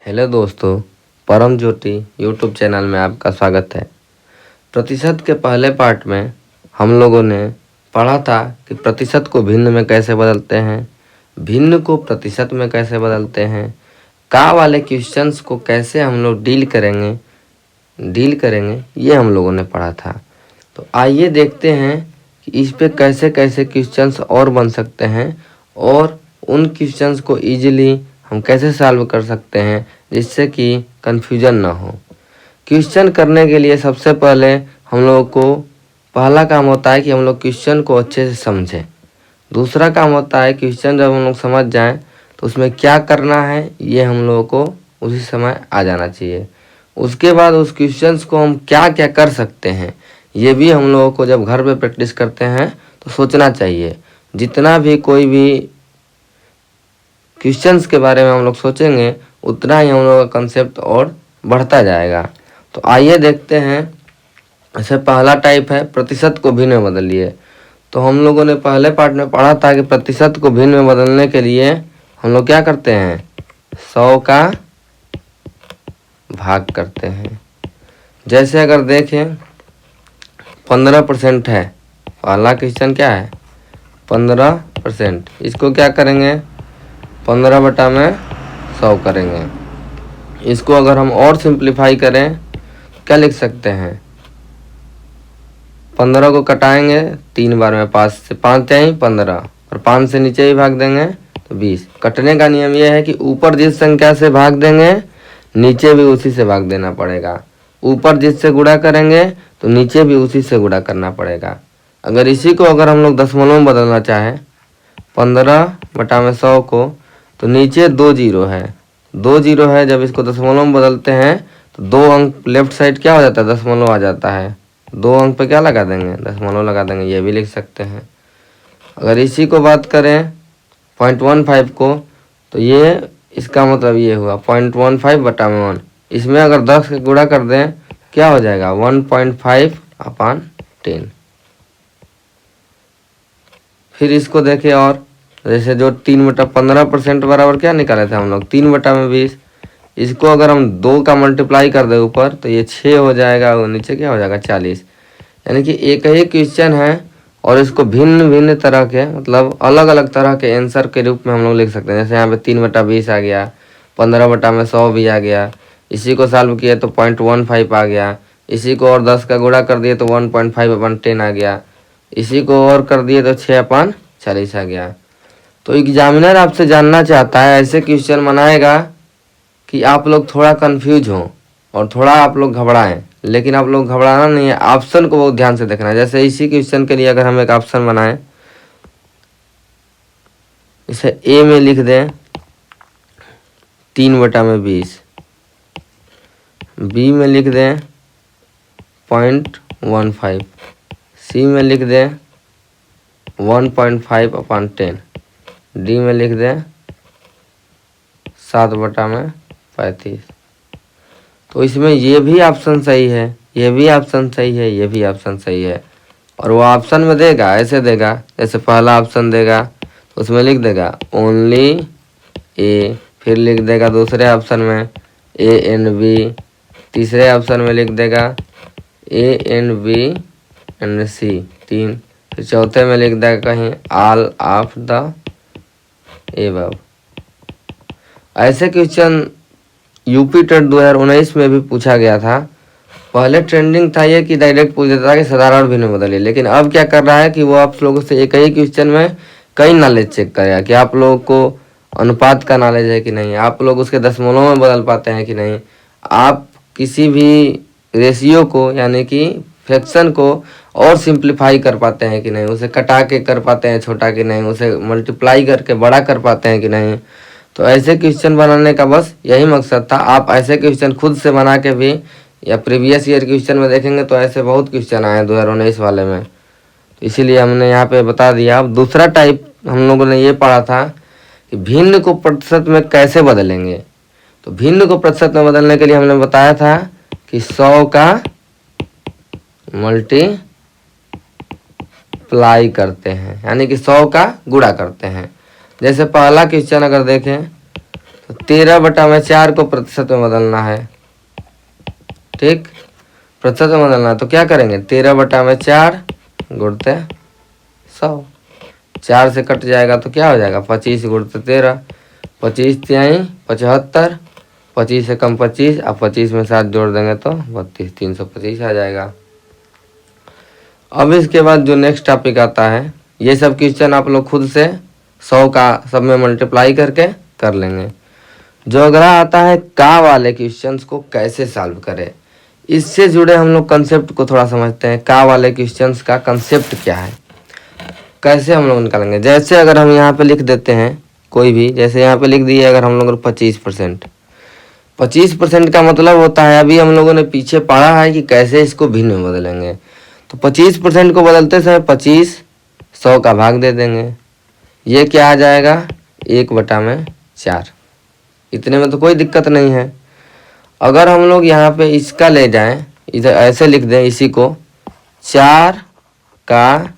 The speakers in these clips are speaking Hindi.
हेलो दोस्तों, परम ज्योति यूट्यूब चैनल में आपका स्वागत है। प्रतिशत के पहले पार्ट में हम लोगों ने पढ़ा था कि प्रतिशत को भिन्न में कैसे बदलते हैं, भिन्न को प्रतिशत में कैसे बदलते हैं, का वाले क्वेश्चंस को कैसे हम लोग डील करेंगे ये हम लोगों ने पढ़ा था। तो आइए देखते हैं कि इस पे कैसे कैसे क्वेश्चंस और बन सकते हैं और उन क्वेश्चंस को इजीली हम कैसे सॉल्व कर सकते हैं जिससे कि कन्फ्यूजन ना हो। क्वेश्चन करने के लिए सबसे पहले हम लोगों को पहला काम होता है कि हम लोग क्वेश्चन को अच्छे से समझें। दूसरा काम होता है क्वेश्चन जब हम लोग समझ जाएं तो उसमें क्या करना है ये हम लोगों को उसी समय आ जाना चाहिए। उसके बाद उस क्वेश्चंस को हम क्या क्या कर सकते हैं ये भी हम लोगों को जब घर पे प्रैक्टिस करते हैं तो सोचना चाहिए। जितना भी कोई भी क्वेश्चंस के बारे में हम लोग सोचेंगे उतना ही हम लोगों का कंसेप्ट और बढ़ता जाएगा। तो आइए देखते हैं। ऐसे पहला टाइप है प्रतिशत को भिन्न में बदलिए। तो हम लोगों ने पहले पार्ट में पढ़ा था कि प्रतिशत को भिन्न में बदलने के लिए हम लोग क्या करते हैं, 100 का भाग करते हैं। जैसे अगर देखें 15% है, पहला क्वेश्चन क्या है 15%। इसको क्या करेंगे 15/100 करेंगे। इसको अगर हम और सिंप्लीफाई करें क्या लिख सकते हैं, 15 को कटाएंगे 3 बार में, 5 से 5 जाएँ 15 और 5 से नीचे भी भाग देंगे तो 20। कटने का नियम यह है कि ऊपर जिस संख्या से भाग देंगे नीचे भी उसी से भाग देना पड़ेगा। ऊपर जिससे गुणा करेंगे तो नीचे भी उसी से गुणा करना पड़ेगा। अगर इसी को अगर हम लोग दशमलव में बदलना चाहें 15/100 को, तो नीचे 2 जीरो है, 2 जीरो है। जब इसको दशमलव में बदलते हैं तो 2 अंक लेफ्ट साइड क्या हो जाता है, दशमलव आ जाता है। 2 अंक पे क्या लगा देंगे, दशमलव लगा देंगे, ये भी लिख सकते हैं। अगर इसी को बात करें 0.15 को, तो ये इसका मतलब ये हुआ 0.15/1। इसमें अगर 10 का गुणा कर दें क्या हो जाएगा 1.5/10। फिर इसको देखें और जैसे जो 3/15% बराबर क्या निकाले थे हम लोग 3/20। इसको अगर हम 2 का मल्टीप्लाई कर दें ऊपर तो ये 6 हो जाएगा और नीचे क्या हो जाएगा 40। यानी कि एक ही क्वेश्चन है और इसको भिन्न भिन्न तरह के मतलब अलग अलग तरह के आंसर के रूप में हम लोग लिख सकते हैं। जैसे यहाँ पे 3/20 आ गया, 15/100 भी आ गया। इसी को सॉल्व किए तो 0.15 आ गया। इसी को और 10 का गुणा कर दिए तो 1.5/10 आ गया। इसी को और कर दिए तो 6/40 आ गया। तो एग्जामिनर आपसे जानना चाहता है, ऐसे क्वेश्चन बनाएगा कि आप लोग थोड़ा कंफ्यूज हो और थोड़ा आप लोग घबराएं, लेकिन आप लोग घबराना नहीं है, ऑप्शन को बहुत ध्यान से देखना है। जैसे इसी क्वेश्चन के लिए अगर हम एक ऑप्शन बनाएं, इसे ए में लिख दें 3/20, बी में लिख दें 0.15, सी में लिख दें 1.5/10, डी में लिख दें 7/35। तो इसमें ये भी ऑप्शन सही है, ये भी ऑप्शन सही है, ये भी ऑप्शन सही है। और वो ऑप्शन में देगा ऐसे देगा, जैसे पहला ऑप्शन देगा तो उसमें लिख देगा ओनली ए, फिर लिख देगा दूसरे ऑप्शन में ए एंड बी, तीसरे ऑप्शन में लिख देगा ए एंड बी एंड सी 3, फिर चौथे में लिख देगा कहीं ऑल ऑफ द एबव। ऐसे क्वेश्चन यूपी टेट 2019 में भी पूछा गया था। पहले ट्रेंडिंग था ये कि डायरेक्ट पूछ देता था कि साधारण भिन्न बदलिए, लेकिन अब क्या कर रहा है कि वो आप लोगों से एक ही क्वेश्चन में कई नॉलेज चेक करेगा कि आप लोगों को अनुपात का नॉलेज है कि नहीं, आप लोग उसके दशमलव में बदल पाते हैं कि नहीं, आप किसी भी रेशियो को यानी कि फ्रैक्शन को और सिंप्लीफाई कर पाते हैं कि नहीं, उसे कटा के कर पाते हैं छोटा कि नहीं, उसे मल्टीप्लाई करके बड़ा कर पाते हैं कि नहीं। तो ऐसे क्वेश्चन बनाने का बस यही मकसद था। आप ऐसे क्वेश्चन खुद से बना के भी या प्रीवियस ईयर क्वेश्चन में देखेंगे तो ऐसे बहुत क्वेश्चन आए 2019 वाले में, तो इसीलिए हमने यहाँ पे बता दिया। अब दूसरा टाइप हम लोगों ने ये पढ़ा था कि भिन्न को प्रतिशत में कैसे बदलेंगे। तो भिन्न को प्रतिशत में बदलने के लिए हमने बताया था कि 100 का मल्टीप्लाई करते हैं, यानी कि 100 का गुणा करते हैं। जैसे पहला क्वेश्चन अगर देखें तो 13/4 को प्रतिशत में बदलना है। ठीक, प्रतिशत में बदलना है तो क्या करेंगे, 13/4 गुणते 100, 4 से कट जाएगा तो क्या हो जाएगा, 25 गुणते 13, 25 तिहाई 75, 25 से कम 25, अब 25 में 7 जोड़ देंगे तो 32, 325 आ जाएगा। अब इसके बाद जो नेक्स्ट टॉपिक आता है, ये सब क्वेश्चन आप लोग खुद से 100 का सब में मल्टीप्लाई करके कर लेंगे। जो अगला आता है का वाले क्वेश्चंस को कैसे सॉल्व करें, इससे जुड़े हम लोग कंसेप्ट को थोड़ा समझते हैं। का वाले क्वेश्चंस का कंसेप्ट क्या है, कैसे हम लोग निकालेंगे। जैसे अगर हम यहाँ पे लिख देते हैं कोई भी, जैसे यहाँ पे लिख दिए अगर हम लोग 25%, 25% का मतलब होता है, अभी हम लोगों ने पीछे पढ़ा है कि कैसे इसको भिन्न में बदलेंगे। तो 25% को बदलते समय 25 100 का भाग दे देंगे, ये क्या आ जाएगा 1/4। इतने में तो कोई दिक्कत नहीं है। अगर हम लोग यहाँ पे इसका ले जाएं, इधर ऐसे लिख दें इसी को, 4 का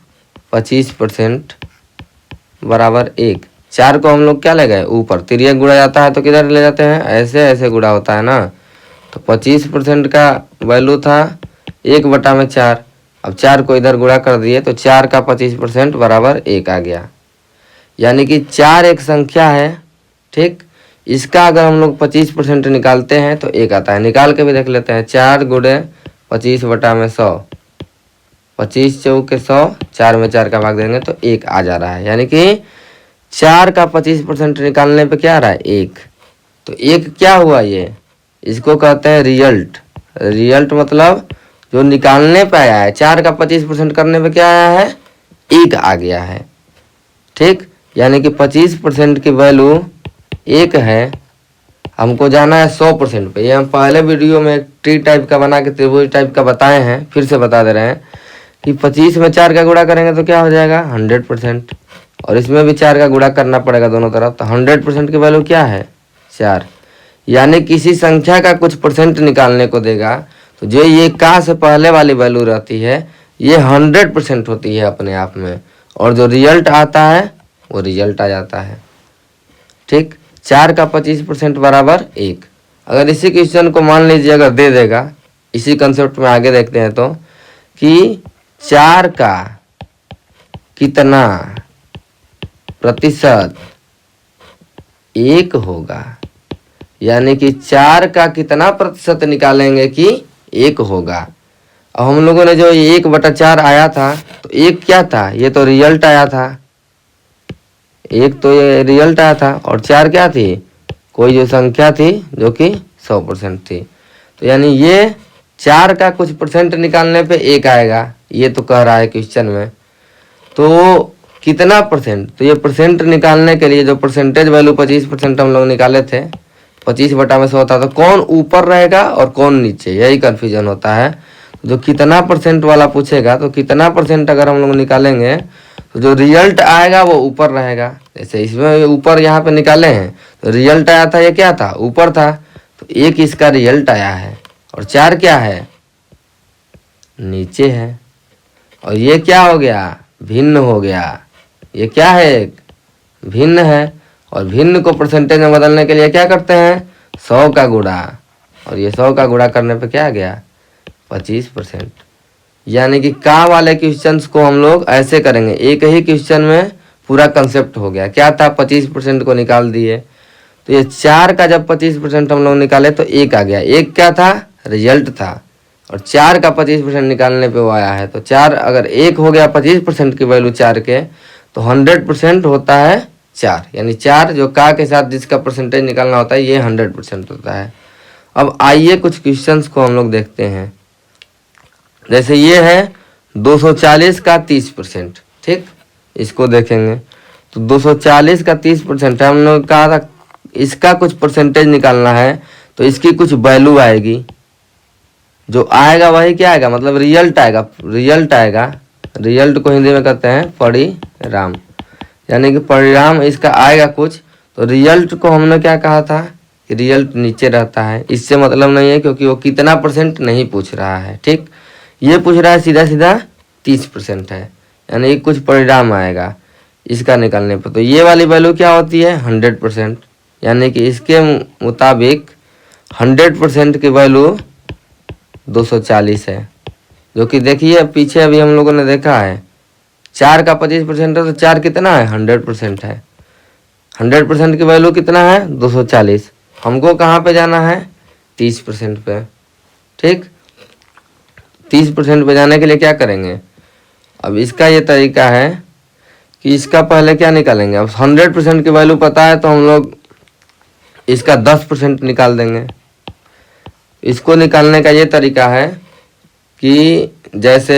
25% बराबर 1। 4 को हम लोग क्या ले गए ऊपर, तिर्यक गुणा जाता है तो किधर ले जाते हैं, ऐसे ऐसे गुणा होता है ना। तो 25% का वैल्यू था 1/4, अब 4 को इधर गुणा कर दिए तो 4 का 25% बराबर 1 आ गया। यानी कि 4 एक संख्या है। ठीक, इसका अगर हम लोग 25% निकालते हैं तो 1 आता है। निकाल के भी देख लेते हैं, 4 गुणे 25/100, 25 चौके 100, 4 में 4 का भाग देंगे तो 1 आ जा रहा है। यानी कि 4 का 25% निकालने पे क्या आ रहा है 1। तो 1 क्या हुआ, ये इसको कहते हैं रिजल्ट। रिजल्ट मतलब जो निकालने पे आया है, 4 का 25% करने पे क्या आया है 1 आ गया है। ठीक, यानी कि 25% की वैल्यू 1 है। हमको जाना है 100% पे। ये हम पहले वीडियो में ट्री टाइप का बना के त्रिभुज टाइप का बताए हैं, फिर से बता दे रहे हैं कि 25 में 4 का गुणा करेंगे तो क्या हो जाएगा 100%, और इसमें भी 4 का गुणा करना पड़ेगा दोनों तरफ। तो 100% की वैल्यू क्या है 4। यानी किसी संख्या का कुछ परसेंट निकालने को देगा तो जो ये का से पहले वाली वैल्यू रहती है ये 100% होती है अपने आप में, और जो रिजल्ट आता है वो रिजल्ट आ जाता है। ठीक, 4 का 25% बराबर 1। अगर इसी क्वेश्चन को मान लीजिए अगर दे देगा, इसी कंसेप्ट में आगे देखते हैं तो, कि 4 का कितना प्रतिशत 1 होगा, यानी कि 4 का कितना प्रतिशत निकालेंगे कि 1 होगा। अब हम लोगों ने जो 1/4 आया था तो 1 क्या था, ये तो रिजल्ट आया था। 1 तो ये रिजल्ट आया था, और 4 क्या थी, कोई जो संख्या थी जो कि 100% थी। तो यानी ये 4 का कुछ परसेंट निकालने पे 1 आएगा, ये तो कह रहा है क्वेश्चन में। तो कितना परसेंट, तो ये परसेंट निकालने के लिए जो परसेंटेज वैल्यू 25% हम लोग निकाले थे, 25/100 था, तो कौन ऊपर रहेगा और कौन नीचे, यही कन्फ्यूजन होता है। जो कितना परसेंट वाला पूछेगा तो कितना परसेंट अगर हम लोग निकालेंगे तो जो रिजल्ट आएगा वो ऊपर रहेगा। जैसे इसमें ऊपर यहाँ पे निकाले हैं तो रिजल्ट आया था, ये क्या था ऊपर था, तो 1 इसका रिजल्ट आया है, और 4 क्या है नीचे है। और ये क्या हो गया भिन्न हो गया, ये क्या है एक भिन्न है। और भिन्न को परसेंटेज में बदलने के लिए क्या करते हैं 100 का गुणा, और ये 100 का गुणा करने पे क्या आ गया 25%। यानी कि का वाले क्वेश्चंस को हम लोग ऐसे करेंगे, एक ही क्वेश्चन में पूरा कंसेप्ट हो गया। क्या था 25% को निकाल दिए, तो ये 4 का जब 25% हम लोग निकाले तो 1 आ गया। 1 क्या था रिजल्ट था, और 4 का 25% निकालने पे वो आया है। तो 4 अगर 1 हो गया 25% की वैल्यू 4 के, तो 100% होता है 4। यानी 4 जो का के साथ जिसका परसेंटेज निकालना होता है ये 100% होता है। अब आइए कुछ क्वेश्चंस को हम लोग देखते हैं। जैसे ये है 240 का 30%। ठीक, इसको देखेंगे तो 240 का 30% है। हम लोग कहा था इसका कुछ परसेंटेज निकालना है तो इसकी कुछ वैल्यू आएगी, जो आएगा वही क्या आएगा मतलब रिजल्ट आएगा। रिजल्ट आएगा, रिजल्ट को हिंदी में कहते हैं परिणाम, यानी कि परिणाम इसका आएगा कुछ। तो रिजल्ट को हमने क्या कहा था कि रिजल्ट नीचे रहता है, इससे मतलब नहीं है क्योंकि वो कितना परसेंट नहीं पूछ रहा है। ठीक, ये पूछ रहा है सीधा सीधा 30% है, यानी कुछ परिणाम आएगा इसका निकालने पर। तो ये वाली वैल्यू क्या होती है 100%। यानी कि इसके मुताबिक 100% की वैल्यू 240 है। जो कि देखिए पीछे अभी हम लोगों ने देखा है 4 का 25% है, तो 4 कितना है 100% है। 100% की वैल्यू कितना है 240। हमको कहाँ पे जाना है 30% पे। ठीक, 30% पे जाने के लिए क्या करेंगे, अब इसका ये तरीका है कि इसका पहले क्या निकालेंगे। अब 100% की वैल्यू पता है तो हम लोग इसका 10% निकाल देंगे। इसको निकालने का ये तरीका है कि जैसे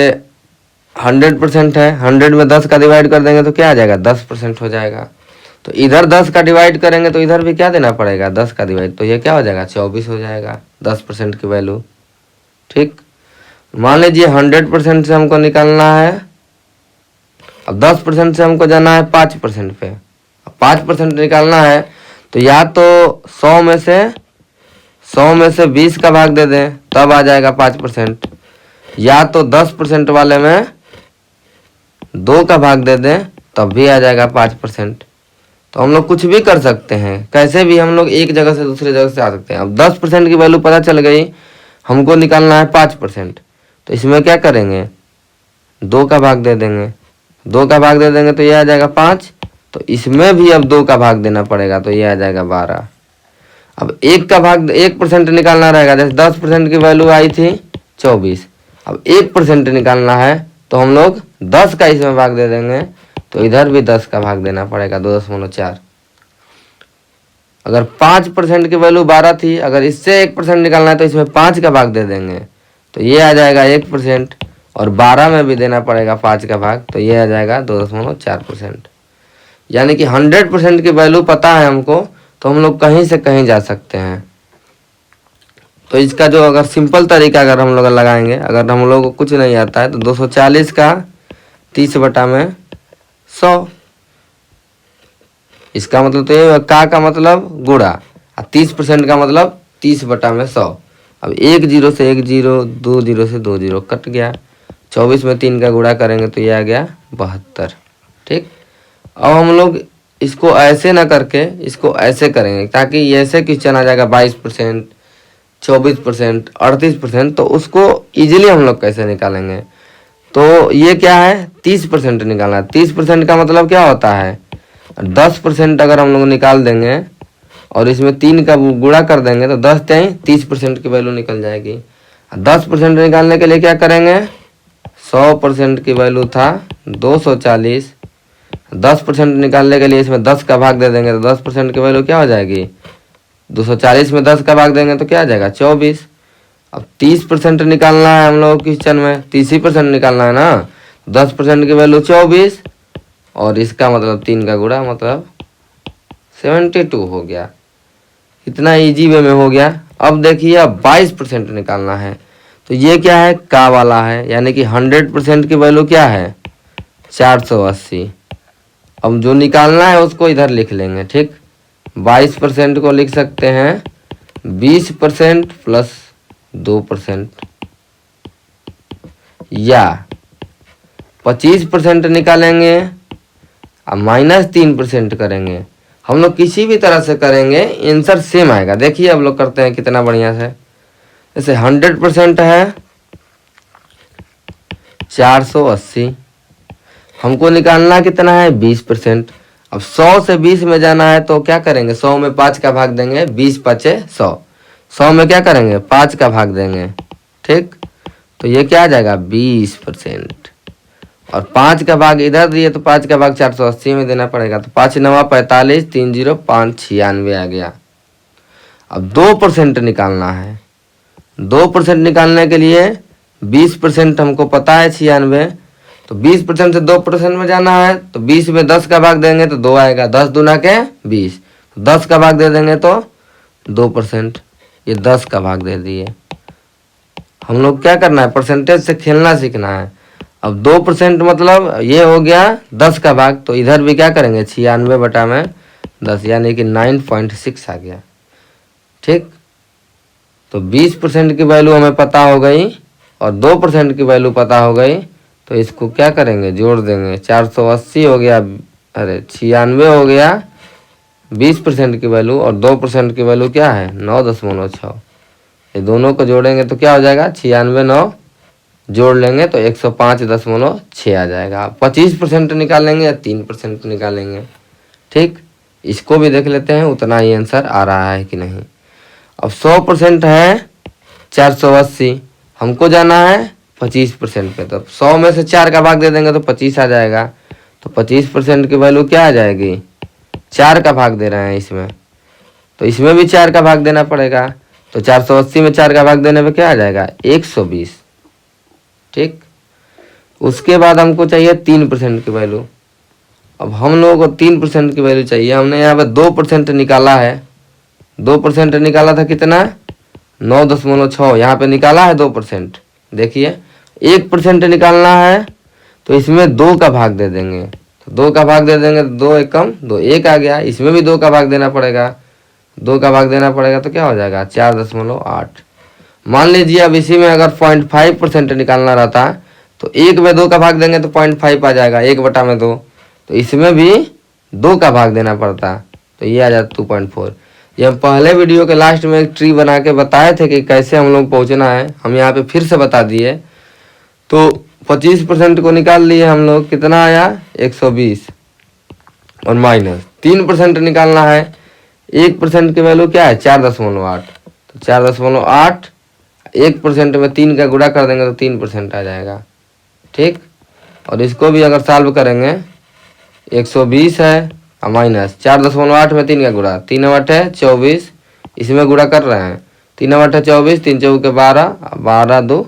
100% है, 100 में 10 का डिवाइड कर देंगे तो क्या आ जाएगा 10% हो जाएगा। तो इधर 10 का डिवाइड करेंगे तो इधर भी क्या देना पड़ेगा 10 का डिवाइड, तो ये क्या हो जाएगा 24 हो जाएगा 10% की वैल्यू। ठीक, मान लीजिए 100% से हमको निकालना है, अब 10% से हमको जाना है 5% पे। अब 5% निकालना है तो या तो 100 में से 20 का भाग दे दें तब आ जाएगा 5%, या तो 10% वाले में 2 का भाग दे दें तब भी आ जाएगा 5%। तो हम लोग कुछ भी कर सकते हैं, कैसे भी हम लोग एक जगह से दूसरे जगह से आ सकते हैं। अब 10% की वैल्यू पता चल गई, हमको निकालना है 5%, तो इसमें क्या करेंगे 2 का भाग दे देंगे। 2 का भाग दे देंगे तो ये आ जाएगा 5, तो इसमें भी अब 2 का भाग देना पड़ेगा तो ये आ जाएगा 12। अब 1% निकालना रहेगा, जैसे 10% की वैल्यू आई थी 24, अब 1% निकालना है तो हम लोग 10 का इसमें भाग दे देंगे, तो इधर भी 10 का भाग देना पड़ेगा 2.4। अगर 5% की वैल्यू 12 थी, अगर इससे 1% निकालना है तो इसमें 5 का भाग दे देंगे तो ये आ जाएगा 1%, और 12 में भी देना पड़ेगा 5 का भाग तो ये आ जाएगा 2.4%। यानी कि 100% की वैल्यू पता है हमको तो हम लोग कहीं से कहीं जा सकते हैं। तो इसका जो अगर सिंपल तरीका अगर हम लोग लगाएंगे, अगर हम लोग को कुछ नहीं आता है तो 240 का 30/100, इसका मतलब तो ये का मतलब गुणा, और 30% का मतलब 30/100। अब 1 0 से 1 0, 2 0 से 2 0 कट गया, 24 में 3 का गुणा करेंगे तो ये आ गया 72। ठीक, अब हम लोग इसको ऐसे ना करके इसको ऐसे करेंगे, ताकि ये ऐसे क्वेश्चन आ जाएगा 22%, 24%, 38%, तो उसको इजीली हम लोग कैसे निकालेंगे। तो ये क्या है 30% निकालना है। 30% का मतलब क्या होता है 10% अगर हम लोग निकाल देंगे और इसमें 3 का गुणा कर देंगे तो 10 3 30% की वैल्यू निकल जाएगी। 10% निकालने के लिए क्या करेंगे, 100% की वैल्यू था 240, 10% निकालने के लिए इसमें 10 का भाग दे देंगे तो 10% की वैल्यू क्या हो जाएगी 240 में 10 का भाग देंगे तो क्या आ जाएगा 24। अब 30% निकालना है हम लोग क्वेश्चन में, 30% निकालना है ना, 10% की वैल्यू 24 और इसका मतलब 3 का गुणा मतलब 72 हो गया। इतना इजी वे में हो गया। अब देखिए अब 22% निकालना है, तो ये क्या है का वाला है, यानी कि 100% की वैल्यू क्या है 480। अब जो निकालना है उसको इधर लिख लेंगे। ठीक, 22% को लिख सकते हैं 20% प्लस 2%, या 25% निकालेंगे और माइनस 3% करेंगे। हम लोग किसी भी तरह से करेंगे आंसर सेम आएगा। देखिए अब लोग करते हैं कितना बढ़िया से, जैसे 100% है 480, हमको निकालना कितना है 20%। अब 100 से 20 में जाना है तो क्या करेंगे 100 में 5 का भाग देंगे, 20 5 100, 100 में क्या करेंगे 5 का भाग देंगे। ठीक, तो ये क्या आ जाएगा 20%, और 5 का भाग इधर दिए तो 5 का भाग 480 में देना पड़ेगा, तो 5 9 45, 3 0 5 96 आ गया। अब 2% निकालना है, 2% निकालने के लिए 20% हमको पता है 96, तो 20% से 2% में जाना है तो 20 में 10 का भाग देंगे तो 2 आएगा, 10 दूना के 20, 10 का भाग दे देंगे तो 2%, ये 10 का भाग दे दिए। हम लोग क्या करना है परसेंटेज से खेलना सीखना है। अब 2% मतलब ये हो गया 10 का भाग, तो इधर भी क्या करेंगे 96/10, यानी कि 9.6 आ गया। ठीक, तो 20% की वैल्यू हमें पता हो गई और 2% की वैल्यू पता हो गई, तो इसको क्या करेंगे जोड़ देंगे, 480 हो गया, अरे 96 हो गया 20% की वैल्यू और 2% की वैल्यू क्या है 9.6। ये दोनों को जोड़ेंगे तो क्या हो जाएगा 96, 9 जोड़ लेंगे तो 105.6 आ जाएगा। 25% निकालेंगे या 3% निकालेंगे। ठीक, इसको भी देख लेते हैं उतना ही आंसर आ रहा है कि नहीं। अब 100% है 480, हमको जाना है 25% पे, तो 100 में से 4 का भाग दे देंगे तो 25 आ जाएगा। तो 25% की वैल्यू क्या आ जाएगी 4 का भाग दे रहे हैं इसमें, तो इसमें भी 4 का भाग देना पड़ेगा। तो 480 में 4 का भाग देने पे क्या आ जाएगा 120। ठीक, उसके बाद हमको चाहिए 3% की वैल्यू। अब हम लोगों को 3% की वैल्यू चाहिए। हमने यहाँ पे 2% निकाला है, 2% निकाला था कितना 9.6, यहाँ पे निकाला है 2%। देखिए 1% निकालना है तो इसमें 2 का भाग दे देंगे, तो 2 का भाग दे देंगे तो 2 एकम 2, 1 आ गया। इसमें भी 2 का भाग देना पड़ेगा, 2 का भाग देना पड़ेगा तो क्या हो जाएगा 4.8। मान लीजिए अब इसी में अगर 0.5% निकालना रहता तो 1 में 2 का भाग देंगे तो 0.5 आ जाएगा, 1/2। तो इसमें भी 2 का भाग देना पड़ता तो ये आ जाता 2.4। ये हम पहले वीडियो के लास्ट में एक ट्री बना के बताए थे कि कैसे हम लोग पहुंचना है, हम यहाँ पे फिर से बता दिए। तो 25% को निकाल लिए हम लोग, कितना आया 120 और माइनस 3% निकालना है। 1% की वैल्यू क्या है 4.8, तो 4.8 1% में 3 का गुणा कर देंगे तो 3% आ जाएगा। ठीक, और इसको भी अगर सॉल्व करेंगे 120 है और माइनस 4.8 में 3 का गुणा, 3 8 है 24, इसमें गुणा कर रहे हैं 3 8 है 24, 3 चौके 12, 12 2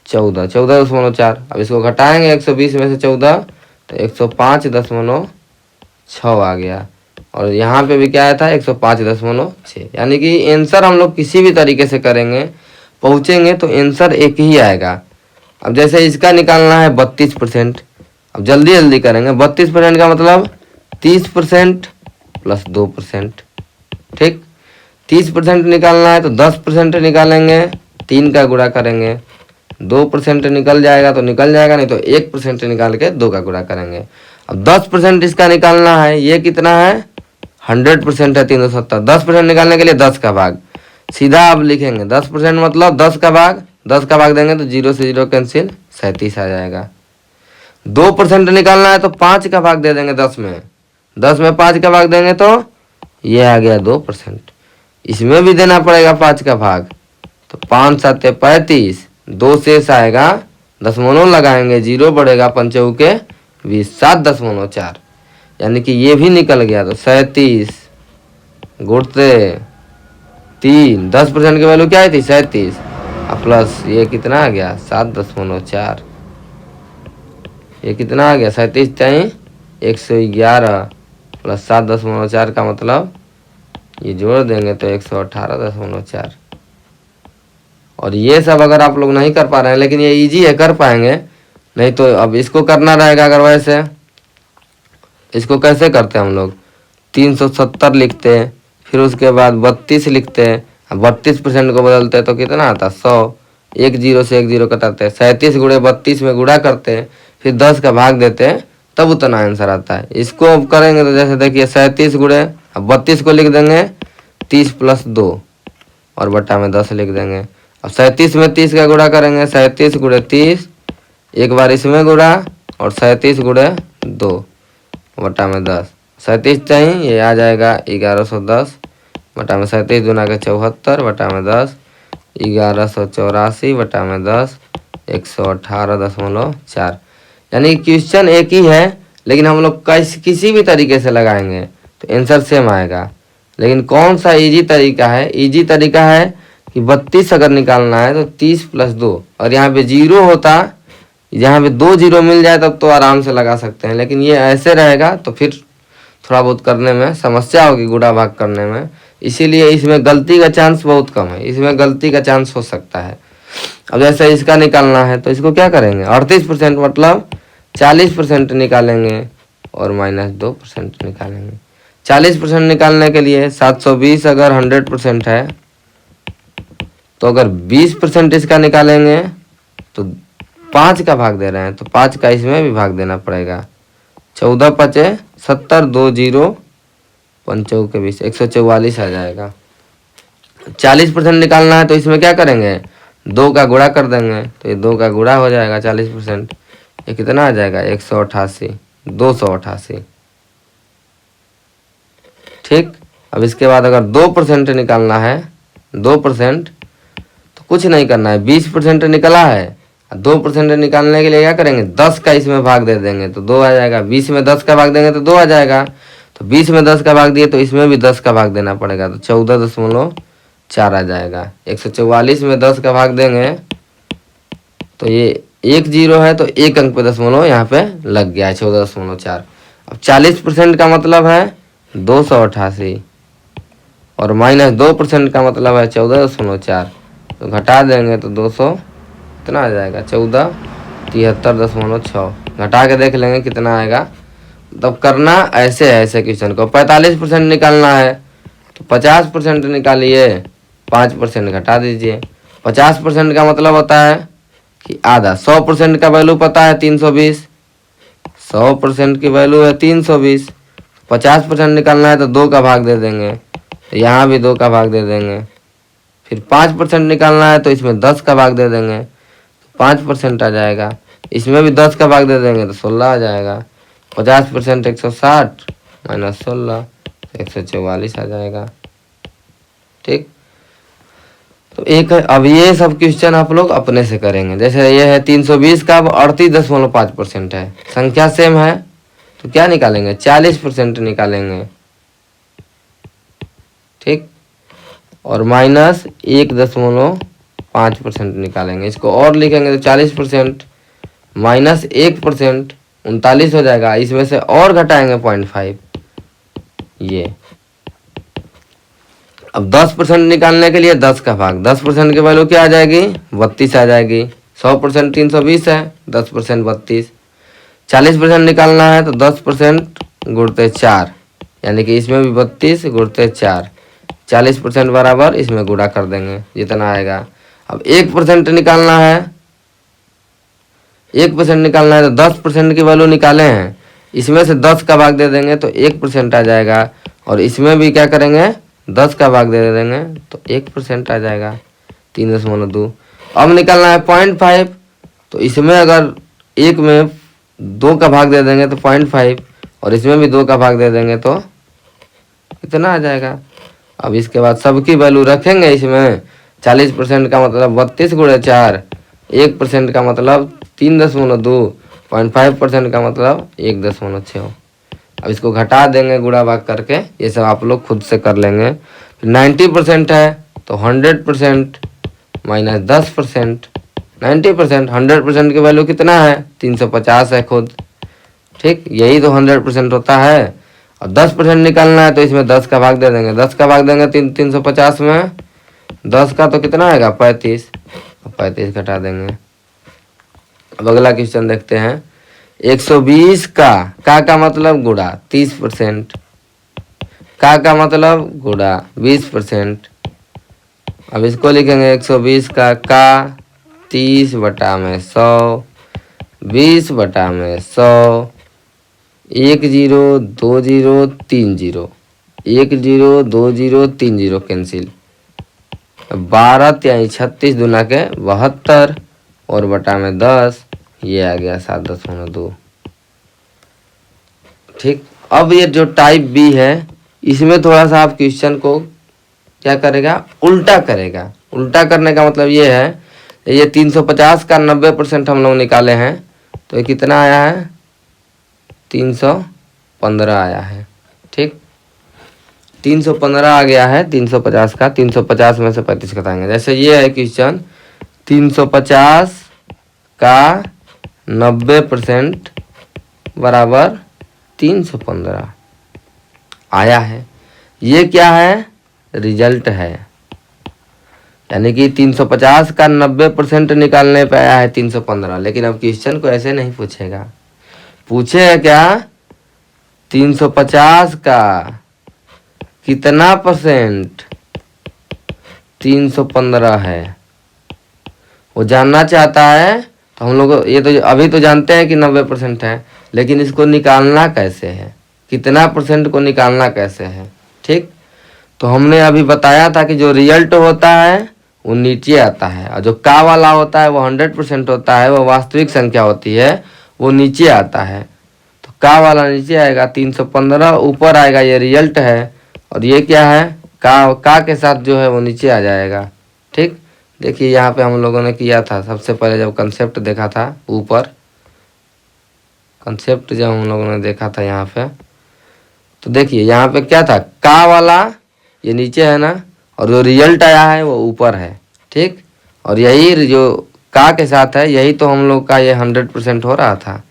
14, 14.4। अब इसको घटाएंगे 120 में से 14 तो 105.6 आ गया, और यहाँ पे भी क्या आया था 105.6। यानी कि आंसर हम लोग किसी भी तरीके से करेंगे पहुँचेंगे तो आंसर एक ही आएगा। अब जैसे इसका निकालना है 32%, अब जल्दी जल्दी करेंगे। 32% का मतलब 30% प्लस 2%। ठीक, 30% निकालना है तो 10% निकालेंगे, 3 का गुणा करेंगे, 2% निकल जाएगा तो निकल जाएगा, नहीं तो 1% निकाल के 2 का गुणा करेंगे। अब 10% इसका निकालना है, ये कितना है 100% है 370। 10% निकालने के लिए 10 का भाग सीधा आप लिखेंगे, 10% मतलब 10 का भाग, 10 का भाग देंगे तो 0 से 0 कैंसिल 37 आ जाएगा। 2% निकालना है तो 5 का भाग दे देंगे 10 में, 10 में 5 का भाग देंगे तो ये आ गया 2%। इसमें भी देना पड़ेगा 5 का भाग, तो 5 7 35, 2 शेष आएगा, दशमलव लगाएंगे 0 बढ़ेगा, 5 चौके 20, 7.4। यानी कि ये भी निकल गया। तो 37 गुणते 3, 10% की वैल्यू क्या आई थी 37, और प्लस ये कितना आ गया 7.4। ये कितना आ गया 37 टाइम 111 प्लस 7.4 का मतलब ये जोड़ देंगे तो 118.4। और ये सब अगर आप लोग नहीं कर पा रहे हैं, लेकिन ये इजी है कर पाएंगे, नहीं तो अब इसको करना रहेगा। अगर वैसे इसको कैसे करते हैं हम लोग 370 लिखते हैं, फिर उसके बाद 32 लिखते हैं, 32% को बदलते हैं तो कितना आता 100, 1 0 से 1 0 कटाते हैं, 37 गुणे 32 में गुणा करते हैं, फिर 10 का भाग देते हैं, तब उतना आंसर आता है। इसको अब करेंगे तो जैसे देखिए 37 गुणे, अब 32 को लिख देंगे 30 प्लस 2 और बटा में 10 लिख देंगे। अब 37 में 30 का गुणा करेंगे, 37 गुणे 30, एक बार इसमें गुणा और 37 गुणे 2 बटा में 10, 37 चाहिए, ये आ जाएगा 1110 बटा में 37 दूना के 74 बटा में 10, 1184 बटा में 10, 118.4। यानी क्वेश्चन एक ही है, लेकिन हम लोग किसी भी तरीके से लगाएंगे तो आंसर सेम आएगा। लेकिन कौन सा इजी तरीका है, इजी तरीका है कि 32 अगर निकालना है तो 30 प्लस 2, और यहाँ पे 0 होता, यहाँ पे 2 0 मिल जाए तब तो आराम से लगा सकते हैं, लेकिन ये ऐसे रहेगा तो फिर थोड़ा बहुत करने में समस्या होगी, गुणा भाग करने में। इसीलिए इसमें गलती का चांस बहुत कम है, इसमें गलती का चांस हो सकता है। अब जैसे इसका निकालना है तो इसको क्या करेंगे 38% मतलब 40% निकालेंगे और माइनस 2% निकालेंगे। 40% निकालने के लिए 720 अगर 100% है तो अगर 20% इसका निकालेंगे तो 5 का भाग दे रहे हैं तो 5 का इसमें भी भाग देना पड़ेगा। 14 5 70, 2 0 पंचों के 20, 144 आ जाएगा। 40% निकालना है तो इसमें क्या करेंगे, 2 का गुणा कर देंगे, तो ये 2 का गुणा हो जाएगा 40%। ये कितना आ जाएगा, 188, 288। ठीक, अब इसके बाद अगर 2% निकालना है, 2%, तो कुछ नहीं करना है, 20% निकला है, 2% निकालने के लिए क्या करेंगे, 10 का इसमें भाग दे देंगे तो 2 आ जाएगा। 20 में 10 का भाग देंगे तो 2 आ जाएगा। तो 20 में 10 का भाग दिए तो इसमें भी 10 का भाग देना पड़ेगा, तो 14.4 आ जाएगा। 144 में 10 का भाग देंगे तो ये 1 जीरो है, तो 1 अंक पे दशमलव यहाँ पे लग गया है, 14.4। अब 40% का मतलब है 288 और माइनस 2% का मतलब है 14.4, तो घटा देंगे तो 200 कितना आ जाएगा, 1473.6। घटा के देख लेंगे कितना आएगा। तब करना ऐसे है, ऐसे क्वेश्चन को 45% निकालना है तो 50% निकालिए, 5% घटा दीजिए। 50% का मतलब होता है कि आधा। 100% का वैल्यू पता है 320, 100% की वैल्यू है 320। 50% निकालना है तो 2 का भाग दे देंगे, तो यहाँ भी 2 का भाग दे देंगे। फिर 5% निकालना है तो इसमें 10 का भाग दे देंगे, 5% आ जाएगा। इसमें भी 10 का भाग दे देंगे तो 16 आ जाएगा। 50% 160 माइनस 16, 144 आ जाएगा। ठीक, तो एक है। अब ये सब क्वेश्चन आप लोग अपने से करेंगे। जैसे ये है 320 का 38.5% है, संख्या सेम है, तो क्या निकालेंगे, 40% निकालेंगे। ठीक, और माइनस 1.5% निकालेंगे। इसको और लिखेंगे तो 40% माइनस 1%, 39 हो जाएगा। इसमें से और घटाएंगे 0.5, ये। अब 10% निकालने के लिए 10 का भाग, 10% की वैल्यू क्या आ जाएगी, 32 आ जाएगी। 100% 320 है, 10% 32। 40% निकालना है तो 10% गुणते 4, यानी कि इसमें भी 32 गुणते 4, 40% बराबर इसमें गुणा कर देंगे, जितना आएगा। अब 1% निकालना है, 1% निकालना है तो 10% की वैल्यू निकाले हैं, इसमें से 10 का भाग दे देंगे तो 1% आ जाएगा। और इसमें भी क्या करेंगे, 10 का भाग दे देंगे तो 1% आ जाएगा, 3.2। अब निकालना है 0.5, तो इसमें अगर 1 में 2 का भाग दे देंगे तो 0.5, और इसमें भी 2 का भाग दे देंगे तो कितना आ जाएगा। अब इसके बाद सबकी वैल्यू रखेंगे इसमें। 40% का मतलब 32 गुणे 4, 1% का मतलब 3.2, 0.5% का मतलब 1.6। अब इसको घटा देंगे गुणा भाग करके, ये सब आप लोग खुद से कर लेंगे। 90% है तो 100% माइनस 10%, 90%, 100% की वैल्यू कितना है, 350 है खुद। ठीक, यही तो 100% होता है। और 10% निकालना है तो इसमें 10 का भाग दे देंगे, 10 का भाग देंगे 350 में, 10 का तो कितना आएगा, 35, 35 घटा देंगे। अब अगला क्वेश्चन देखते हैं। 120 का मतलब गुणा 30%, का मतलब गुणा 20%। अब इसको लिखेंगे 120 का 30/100, 20/100, 1 0 2 0 3 0, 1 0 2 0 3 0 कैंसिल। 12 × 36 दूना के 72 और बटा में 10, ये आ गया 7.2। ठीक, अब ये जो टाइप बी है, इसमें थोड़ा सा आप क्वेश्चन को क्या करेगा, उल्टा करेगा। उल्टा करने का मतलब ये है, ये 350 का 90% हम लोग निकाले हैं, तो ये कितना आया है, 315 आया है। ठीक, 315 आ गया है 350 का। 350 में से 35 घटाएंगे। जैसे ये है क्वेश्चन, 350 का 90% बराबर 315 आया है। ये क्या है, रिजल्ट है, यानी कि 350 का 90% निकालने पे आया है 315। लेकिन अब क्वेश्चन को ऐसे नहीं पूछेगा, पूछे क्या, 350 का कितना परसेंट 315 है, वो जानना चाहता है। तो हम लोग ये तो अभी तो जानते हैं कि 90% है, लेकिन इसको निकालना कैसे है, कितना % को निकालना कैसे है, ठीक। तो हमने अभी बताया था कि जो रिजल्ट होता है वो नीचे आता है, और जो का वाला होता है वो 100% होता है, वो वास्तविक संख्या होती है, वो नीचे आता है। तो का वाला नीचे आएगा, 315 ऊपर आएगा, ये रिजल्ट है। और ये क्या है, का के साथ जो है वो नीचे आ जाएगा। ठीक, देखिए यहाँ पे हम लोगों ने किया था सबसे पहले जब कंसेप्ट देखा था, ऊपर कंसेप्ट जब हम लोगों ने देखा था यहाँ पे, तो देखिए यहाँ पे क्या था, का वाला ये नीचे है ना, और जो रिजल्ट आया है वो ऊपर है। ठीक, और यही जो का के साथ है, यही तो हम लोग का ये 100% हो रहा था।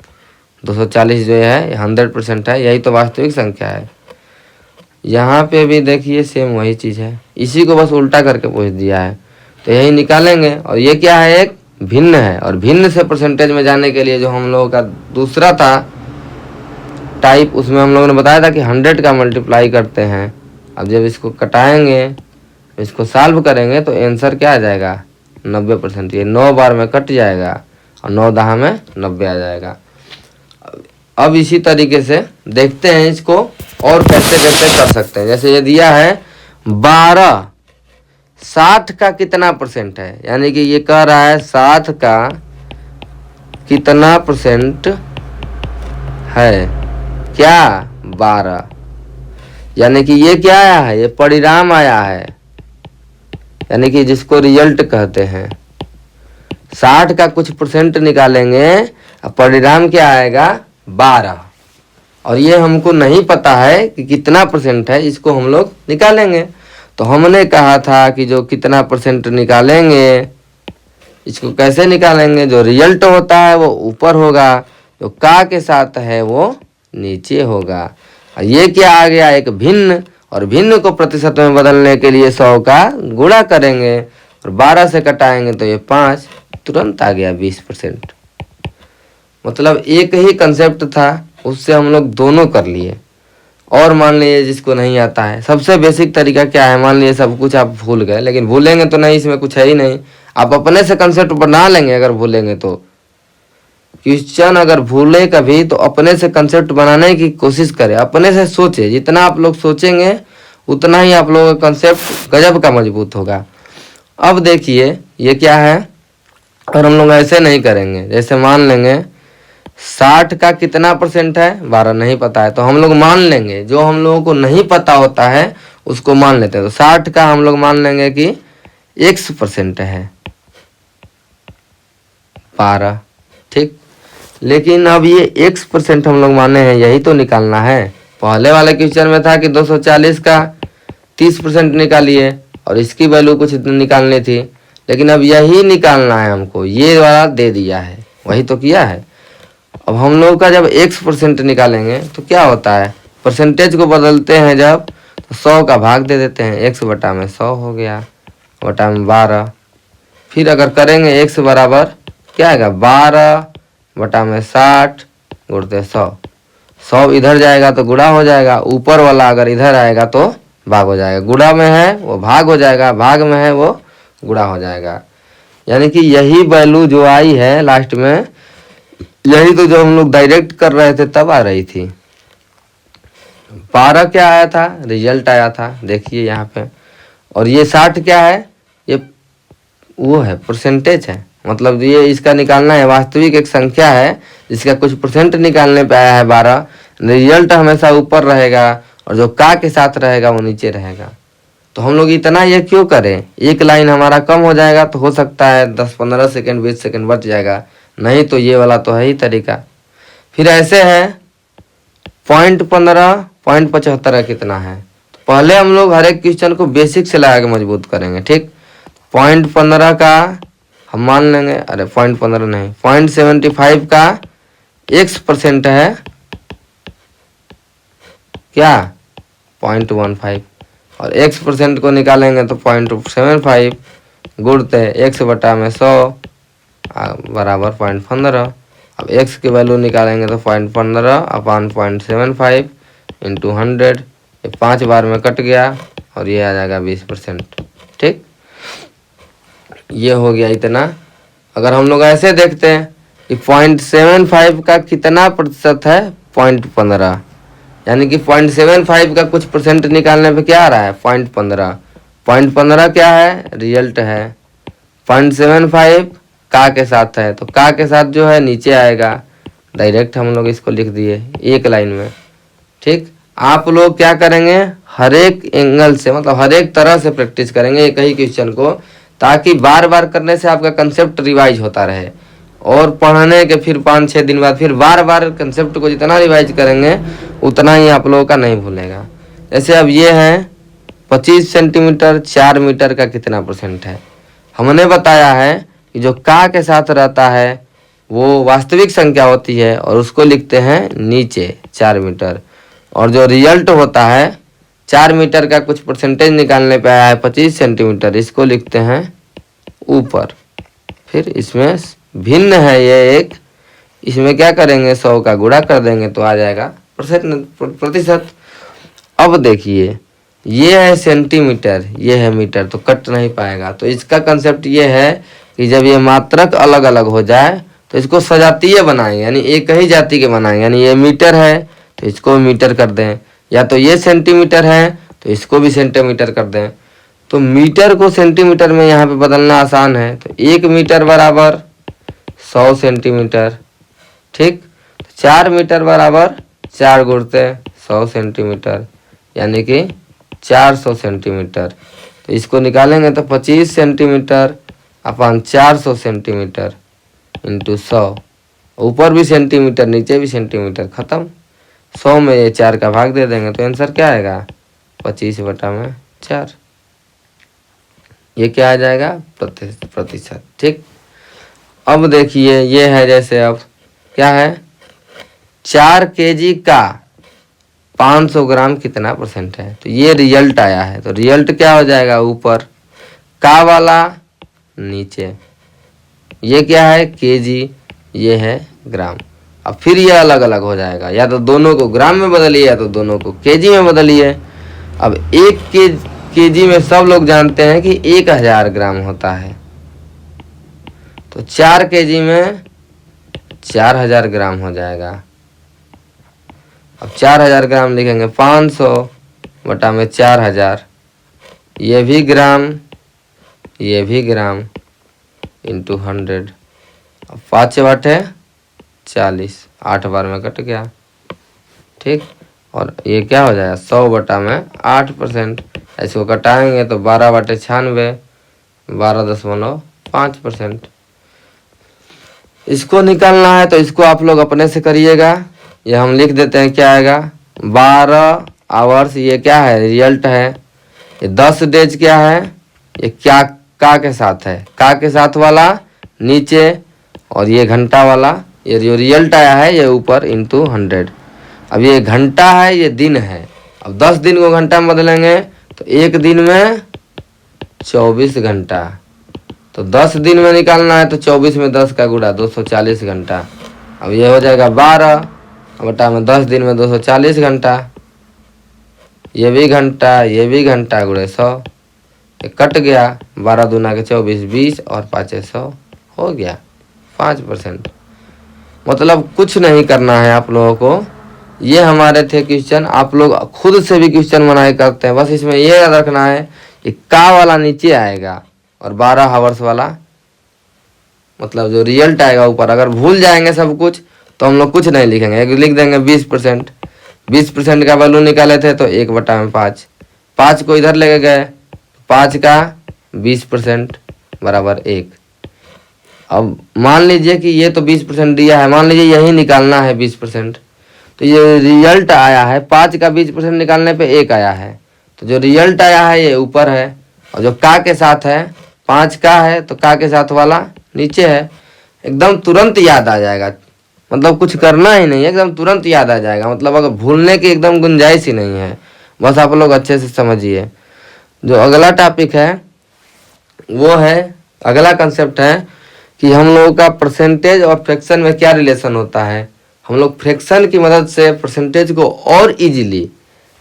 240 जो है 100% है, यही तो वास्तविक संख्या है। यहाँ पे भी देखिए सेम वही चीज़ है, इसी को बस उल्टा करके पूछ दिया है, तो यही निकालेंगे। और ये क्या है, एक भिन्न है, और भिन्न से परसेंटेज में जाने के लिए जो हम लोगों का दूसरा था टाइप, उसमें हम लोगों ने बताया था कि 100 का मल्टीप्लाई करते हैं। अब जब इसको कटाएंगे, इसको सॉल्व करेंगे, तो आंसर क्या आ जाएगा, 90%। ये 9 बार में कट जाएगा और 9 दहा में 90 आ जाएगा। अब इसी तरीके से देखते हैं इसको और कैसे कैसे कर सकते हैं। जैसे ये दिया है 12, 60 का कितना परसेंट है, यानी कि ये कह रहा है 60 का कितना परसेंट है, क्या 12, यानी कि ये क्या आया है, ये परिणाम आया है, यानी कि जिसको रिजल्ट कहते हैं। 60 का कुछ परसेंट निकालेंगे, परिणाम क्या आएगा, 12। और ये हमको नहीं पता है कि कितना परसेंट है, इसको हम लोग निकालेंगे। तो हमने कहा था कि जो कितना परसेंट निकालेंगे, इसको कैसे निकालेंगे, जो रिजल्ट होता है वो ऊपर होगा, जो का के साथ है वो नीचे होगा। और ये क्या आ गया, एक भिन्न, और भिन्न को प्रतिशत में बदलने के लिए 100 का गुणा करेंगे, और 12 से कटाएंगे तो ये 5, तुरंत आ गया 20%। मतलब एक ही कंसेप्ट था, उससे हम लोग दोनों कर लिए। और मान लीजिए जिसको नहीं आता है, सबसे बेसिक तरीका क्या है, मान लीजिए सब कुछ आप भूल गए, लेकिन भूलेंगे तो नहीं, इसमें कुछ है ही नहीं, आप अपने से कंसेप्ट बना लेंगे। अगर भूलेंगे तो क्वेश्चन अगर भूले कभी, तो अपने से कंसेप्ट बनाने की कोशिश करें, अपने से सोचे, जितना आप लोग सोचेंगे उतना ही आप लोगों का कंसेप्ट गजब का मजबूत होगा। अब देखिए ये क्या है, और हम लोग ऐसे नहीं करेंगे। जैसे मान लेंगे 60 का कितना परसेंट है, 12 नहीं पता है, तो हम लोग मान लेंगे, जो हम लोगों को नहीं पता होता है उसको मान लेते हैं। तो 60 का हम लोग मान लेंगे कि x% है 12। ठीक, लेकिन अब ये x% हम लोग माने हैं, यही तो निकालना है। पहले वाले क्वेश्चन में था कि 240 का 30% निकालिए, और इसकी वैल्यू कुछ निकालनी थी, लेकिन अब यही निकालना है हमको, ये वाला दे दिया है, वही तो किया है। अब हम लोग का जब x% निकालेंगे तो क्या होता है, परसेंटेज को बदलते हैं जब, तो 100 का भाग दे देते हैं, x बटा में 100 हो गया, बटा में 12। फिर अगर करेंगे x बराबर क्या आएगा, 12 बटा में 60 गुणते 100। 100 इधर जाएगा तो गुणा हो जाएगा, ऊपर वाला अगर इधर आएगा तो भाग हो जाएगा, गुणा में है वो भाग हो जाएगा, भाग में है वो गुणा हो जाएगा। यानी कि यही वैल्यू जो आई है लास्ट में, यही तो जो हम लोग डायरेक्ट कर रहे थे तब आ रही थी। 12 क्या आया था, रिजल्ट आया था, देखिए यहाँ पे। और ये 60 क्या है, ये वो है परसेंटेज है, मतलब ये इसका निकालना है, वास्तविक एक संख्या है जिसका कुछ परसेंट निकालने पे आया है 12। रिजल्ट हमेशा ऊपर रहेगा, और जो का के साथ रहेगा वो नीचे रहेगा। तो हम लोग इतना ये क्यों करें, एक लाइन हमारा कम हो जाएगा, तो हो सकता है 10-15 सेकेंड 20 सेकेंड बच जाएगा, नहीं तो ये वाला तो है ही तरीका। फिर ऐसे है 0.15, 0.75 कितना है, तो पहले हम लोग हर एक क्वेश्चन को बेसिक से लगा के मजबूत करेंगे। ठीक, 0.15 का हम मान लेंगे, अरे 0.15 नहीं, 0.75 का x% है क्या, 0.15, और x% को निकालेंगे तो 0.75 गुणते x बटा में 100 बराबर 0.15। अब x की वैल्यू निकालेंगे तो 0.15 अपान 0.75 इंटू 100, ये 5 बार में कट गया, और ये आ जाएगा 20%। ठीक, ये हो गया इतना। अगर हम लोग ऐसे देखते हैं कि 0.75 का कितना प्रतिशत है, 0.15, यानी कि 0.75 का कुछ परसेंट निकालने पे क्या आ रहा है 0.15। 0.15 क्या है रिजल्ट है। 0.75 का के साथ है तो का के साथ जो है नीचे आएगा। डायरेक्ट हम लोग इसको लिख दिए एक लाइन में। ठीक, आप लोग क्या करेंगे हर एक एंगल से मतलब हर एक तरह से प्रैक्टिस करेंगे एक ही क्वेश्चन को, ताकि बार बार करने से आपका कंसेप्ट रिवाइज होता रहे। और पढ़ने के फिर 5-6 दिन बाद फिर बार बार कंसेप्ट को जितना रिवाइज करेंगे उतना ही आप लोगों का नहीं भूलेगा। जैसे अब ये है 25 सेंटीमीटर 4 मीटर का कितना परसेंट है। हमने बताया है कि जो का के साथ रहता है वो वास्तविक संख्या होती है और उसको लिखते हैं नीचे 4 मीटर, और जो रिजल्ट होता है 4 मीटर का कुछ परसेंटेज निकालने पे आया है 25 सेंटीमीटर, इसको लिखते हैं ऊपर। फिर इसमें भिन्न है ये एक, इसमें क्या करेंगे 100 का गुणा कर देंगे तो आ जाएगा प्रतिशत। अब देखिए ये है सेंटीमीटर ये है मीटर तो कट नहीं पाएगा। तो इसका कंसेप्ट ये है कि जब ये मात्रक अलग अलग हो जाए तो इसको सजातीय बनाएंगे, यानी एक ही जाति के बनाएंगे। यानी ये मीटर है तो इसको मीटर कर दें, या तो ये सेंटीमीटर है तो इसको भी सेंटीमीटर कर दें। तो मीटर को सेंटीमीटर में यहाँ पे बदलना आसान है। तो 1 मीटर बराबर 100 सेंटीमीटर। ठीक, 4 मीटर बराबर 4 गुणते 100 सेंटीमीटर यानी कि 400 सेंटीमीटर। तो इसको निकालेंगे तो 25 सेंटीमीटर अपन 400 सेंटीमीटर इंटू 100, ऊपर भी सेंटीमीटर नीचे भी सेंटीमीटर, खत्म। 100 में ये 4 का भाग दे देंगे तो आंसर क्या आएगा 25/4। ये क्या आ जाएगा प्रतिशत। ठीक, अब देखिए ये है जैसे अब क्या है 4 kg का 500 ग्राम कितना परसेंट है। तो ये रिजल्ट आया है तो रिजल्ट क्या हो जाएगा ऊपर, का वाला नीचे। ये क्या है केजी ये है ग्राम। अब फिर ये अलग अलग हो जाएगा, या तो दोनों को ग्राम में बदलिए या तो दोनों को केजी में बदलिए। अब 1 केजी में सब लोग जानते हैं कि 1000 ग्राम होता है, तो 4 केजी में 4000 ग्राम हो जाएगा। अब 4000 ग्राम लिखेंगे 500 बटा में 4000, ये भी ग्राम ये भी ग्राम इंटू 100। अब 5 बटे 40, 8 बार में कट गया। ठीक, और ये क्या हो जाएगा 100 बटा में 8%। ऐसे को कटाएंगे तो 12 बटे 96, 12.5%। इसको निकालना है तो इसको आप लोग अपने से करिएगा। ये हम लिख देते हैं क्या आएगा 12 आवर्स। ये क्या है रिजल्ट है। ये 10 डेज क्या है, ये क्या का के साथ है, का के साथ वाला नीचे, और ये घंटा वाला ये जो रिजल्ट आया है ये ऊपर इंटू 100। अब ये घंटा है ये दिन है। अब 10 दिन को घंटा में बदलेंगे तो एक दिन में 24 घंटा। तो 10 दिन में निकालना है तो 24 में 10 का गुणा 240 घंटा। अब ये हो जाएगा 12 बटा में 10 दिन में 240 घंटा। ये भी घंटा गुणे 100, ये कट गया। 12 दूना के 24, 20 और 5 100 हो गया 5%। मतलब कुछ नहीं करना है आप लोगों को। ये हमारे थे क्वेश्चन, आप लोग खुद से भी क्वेश्चन बनाए करते हैं। बस इसमें ये याद रखना है कि का वाला नीचे आएगा और 12 हावर्स वाला मतलब जो रिजल्ट आएगा ऊपर। अगर भूल जाएंगे सब कुछ तो हम लोग कुछ नहीं लिखेंगे, एक लिख देंगे 20%। 20% का वैल्यू निकाले थे तो 1 बटा में 5, 5 को इधर लेके गए, 5 का 20% बराबर 1। अब मान लीजिए कि ये तो 20% दिया है, मान लीजिए यही निकालना है 20%। तो ये रिजल्ट आया है 5 का 20% निकालने पे 1 आया है। तो जो रिजल्ट आया है ये ऊपर है, और जो का के साथ है 5 का है तो का के साथ वाला नीचे है। एकदम तुरंत याद आ जाएगा, मतलब कुछ करना ही नहीं, एकदम तुरंत याद आ जाएगा। मतलब अगर भूलने की एकदम गुंजाइश ही नहीं है। बस आप लोग अच्छे से समझिए। जो अगला टॉपिक है वो है, अगला कंसेप्ट है कि हम लोगों का परसेंटेज और फ्रैक्शन में क्या रिलेशन होता है। हम लोग फ्रैक्शन की मदद से परसेंटेज को और इजीली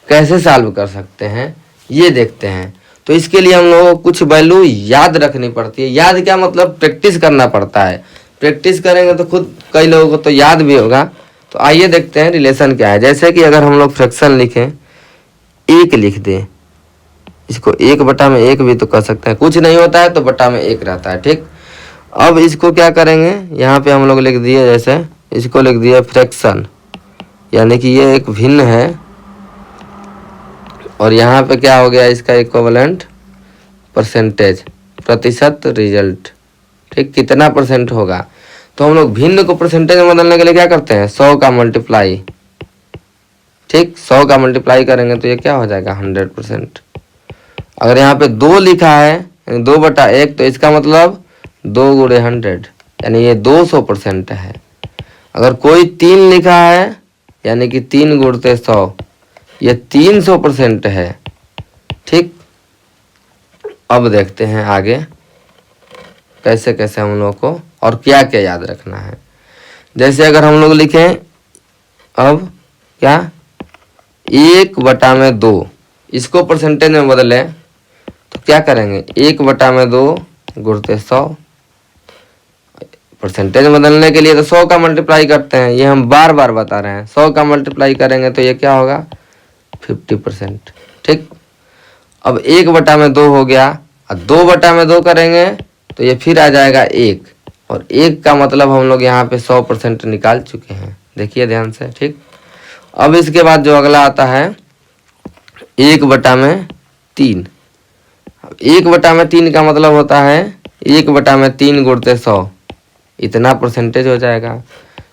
कैसे सॉल्व कर सकते हैं ये देखते हैं। तो इसके लिए हम लोगों को कुछ वैल्यू याद रखनी पड़ती है। याद क्या मतलब प्रैक्टिस करना पड़ता है। प्रैक्टिस करेंगे तो खुद कई लोगों को तो याद भी होगा, तो आइए देखते हैं रिलेशन क्या है। जैसे कि अगर हम लोग फ्रैक्शन लिखें, एक लिख दें, इसको 1/1 भी तो कर सकते हैं, कुछ नहीं होता है तो बटा में 1 रहता है। ठीक, अब इसको क्या करेंगे, यहाँ पे हम लोग लिख दिए, जैसे इसको लिख दिया फ्रैक्शन, यानी कि ये एक भिन्न है, और यहाँ पे क्या हो गया इसका इक्विवेलेंट परसेंटेज, प्रतिशत रिजल्ट। ठीक, कितना परसेंट होगा, तो हम लोग भिन्न को परसेंटेज में बदलने के लिए क्या करते हैं, 100 का मल्टीप्लाई। ठीक, 100 का मल्टीप्लाई करेंगे तो ये क्या हो जाएगा 100%। अगर यहाँ पे 2 लिखा है 2/1, तो इसका मतलब 2 गुणे 100, यानी ये 200% है। अगर कोई 3 लिखा है, यानी कि 3 गुणते 100, ये 300% है। ठीक, अब देखते हैं आगे कैसे कैसे हम लोग को और क्या क्या याद रखना है। जैसे अगर हम लोग लिखें अब क्या 1/2, इसको परसेंटेज में बदलें तो क्या करेंगे, 1/2 गुणते 100। परसेंटेज में बदलने के लिए तो 100 का मल्टीप्लाई करते हैं, ये हम बार बार बता रहे हैं। 100 का मल्टीप्लाई करेंगे तो ये क्या होगा 50%। ठीक, अब 1/2 हो गया, और 2/2 करेंगे तो ये फिर आ जाएगा 1, और 1 का मतलब हम लोग यहाँ पे 100% निकाल चुके हैं, देखिए ध्यान से। ठीक, अब इसके बाद जो अगला आता है 1/3। 1/3 का मतलब होता है 1/3 गुणते 100, इतना परसेंटेज हो जाएगा,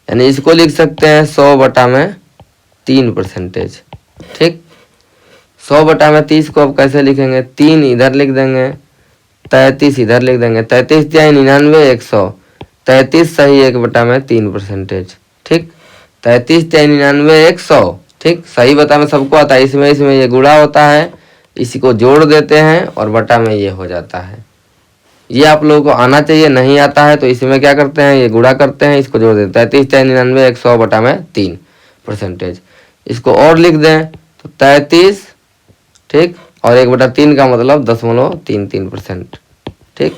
यानी इसको लिख सकते हैं 100/3%। ठीक, 100/30 को अब कैसे लिखेंगे, 3 इधर लिख देंगे, 33 इधर लिख देंगे, 33 या 99 100, 33 सही 1/3%। ठीक, 33 या 99 100। ठीक, सही बता में सबको आता है, इसमें ये गुणा होता है, इसी को जोड़ देते हैं और बटा में ये हो जाता है। ये आप लोगों को आना चाहिए, नहीं आता है तो इसमें क्या करते हैं, ये गुणा करते हैं, इसको जोड़ देते हैं, 33 या 99 100/3%। इसको और लिख दें तो 33, ठीक, और 1/3 का मतलब 0.33%। ठीक,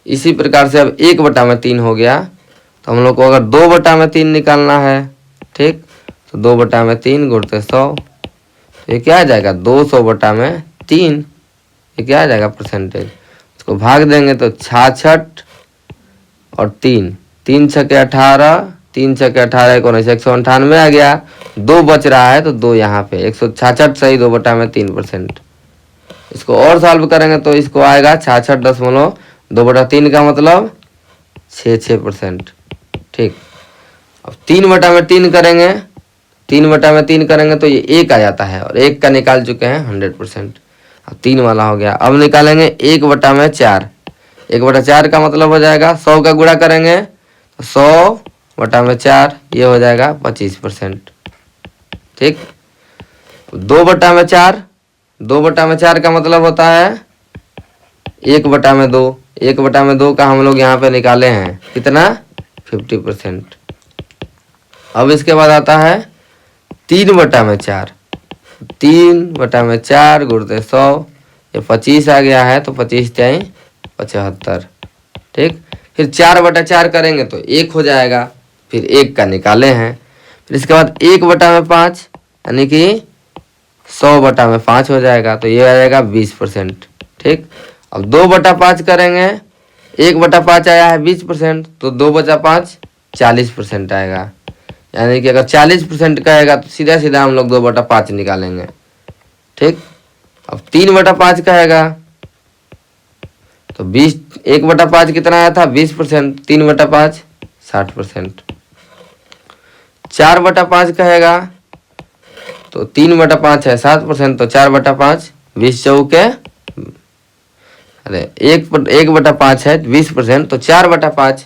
इसी प्रकार से अब 1/3 हो गया, तो हम लोग को अगर 2/3 निकालना है, ठीक, तो 2/3 गुणते 100, ये क्या आ जाएगा 200/3, ये क्या आ जाएगा परसेंटेज। इसको भाग देंगे तो 66 और 3, 3 छके 18, 3 छके 18 को 198 आ गया, 2 बच रहा है तो 2 यहाँ पे 166 सही 2/3%। इसको और सॉल्व करेंगे तो इसको आएगा 66.2/3 का मतलब 66%। ठीक, अब 3/3 करेंगे, 3/3 करेंगे तो ये 1 आ जाता है, और 1 का निकाल चुके हैं 100%। अब 3 वाला हो गया। अब निकालेंगे 1/4। 1/4 का मतलब हो जाएगा 100 का गुणा करेंगे तो 100/4, ये हो जाएगा 25%। ठीक, 2/4, 2/4 का मतलब होता है 1/2। 1/2 का हम लोग यहाँ पे निकाले हैं कितना 50%। अब इसके बाद आता है 3/4। 3/4 गुणते 100, ये 25 आ गया है तो 25 × 75। ठीक, फिर 4/4 करेंगे तो 1 हो जाएगा, फिर 1 का निकाले हैं। फिर इसके बाद 1/5 यानी कि 100/5 हो जाएगा, तो ये आ जाएगा 20%। ठीक, अब 2/5 करेंगे, 1/5 आया है 20%, तो 2/5 40% आएगा, यानी कि अगर 40% कहेगा तो सीधा सीधा हम लोग 2/5 निकालेंगे। ठीक, अब 3/5 कहेगा तो 20, 1/5 कितना आया था 20%, 3/5 60%। 4/5 कहेगा तो 3/5 है 7%, तो 4/5 20 चौके, अरे 1/5 है 20%, तो 4/5,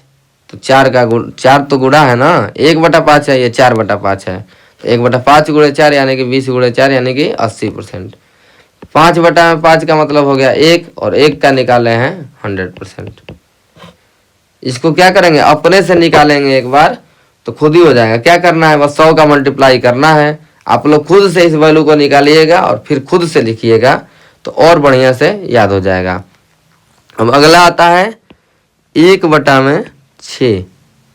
तो 4 का 4 तो गुणा है ना, 1/5 है, ये 4/5 है, तो 1/5 × 4 यानी कि 20 × 4 यानी कि 80%। 5/5 का मतलब हो गया 1, और 1 का निकाले हैं 100%। इसको क्या करेंगे, अपने से निकालेंगे एक बार तो खुद ही हो जाएगा। क्या करना है, बस 100 का मल्टीप्लाई करना है। आप लोग खुद से इस वैल्यू को निकालिएगा और फिर खुद से लिखिएगा तो और बढ़िया से याद हो जाएगा। अब अगला आता है 1/6।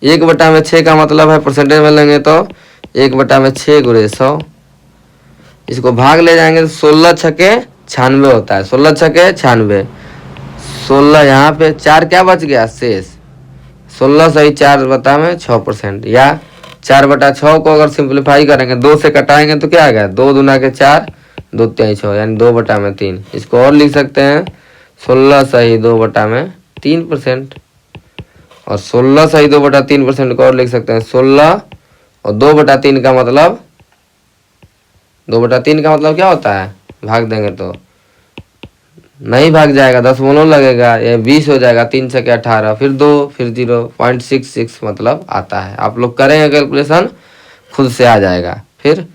1/6 का मतलब है परसेंटेज में लेंगे तो 1/6 गुणे 100। इसको भाग ले जाएंगे तो 16 छके 96 होता है। 16 छके 96, 16 यहाँ पे 4 क्या बच गया शेष। 16 सही 4 बटा में 6%, या 4/6 को अगर सिंप्लीफाई करेंगे 2 से कटाएंगे तो क्या आ गया, 2 दूना के 4, 2 तिहाई 6, यानी 2/3। इसको और लिख सकते हैं 16 सही 2/3%, और 16 सही 2/3% को और लिख सकते हैं 16 और 2/3 का मतलब 2/3 का मतलब क्या होता है, भाग देंगे तो नहीं भाग जाएगा, दशमलव लगेगा, ये 20 हो जाएगा। 3 छके 18, फिर 2, फिर 0.66 मतलब आता है। आप लोग करेंगे कैलकुलेशन, खुद से आ जाएगा। फिर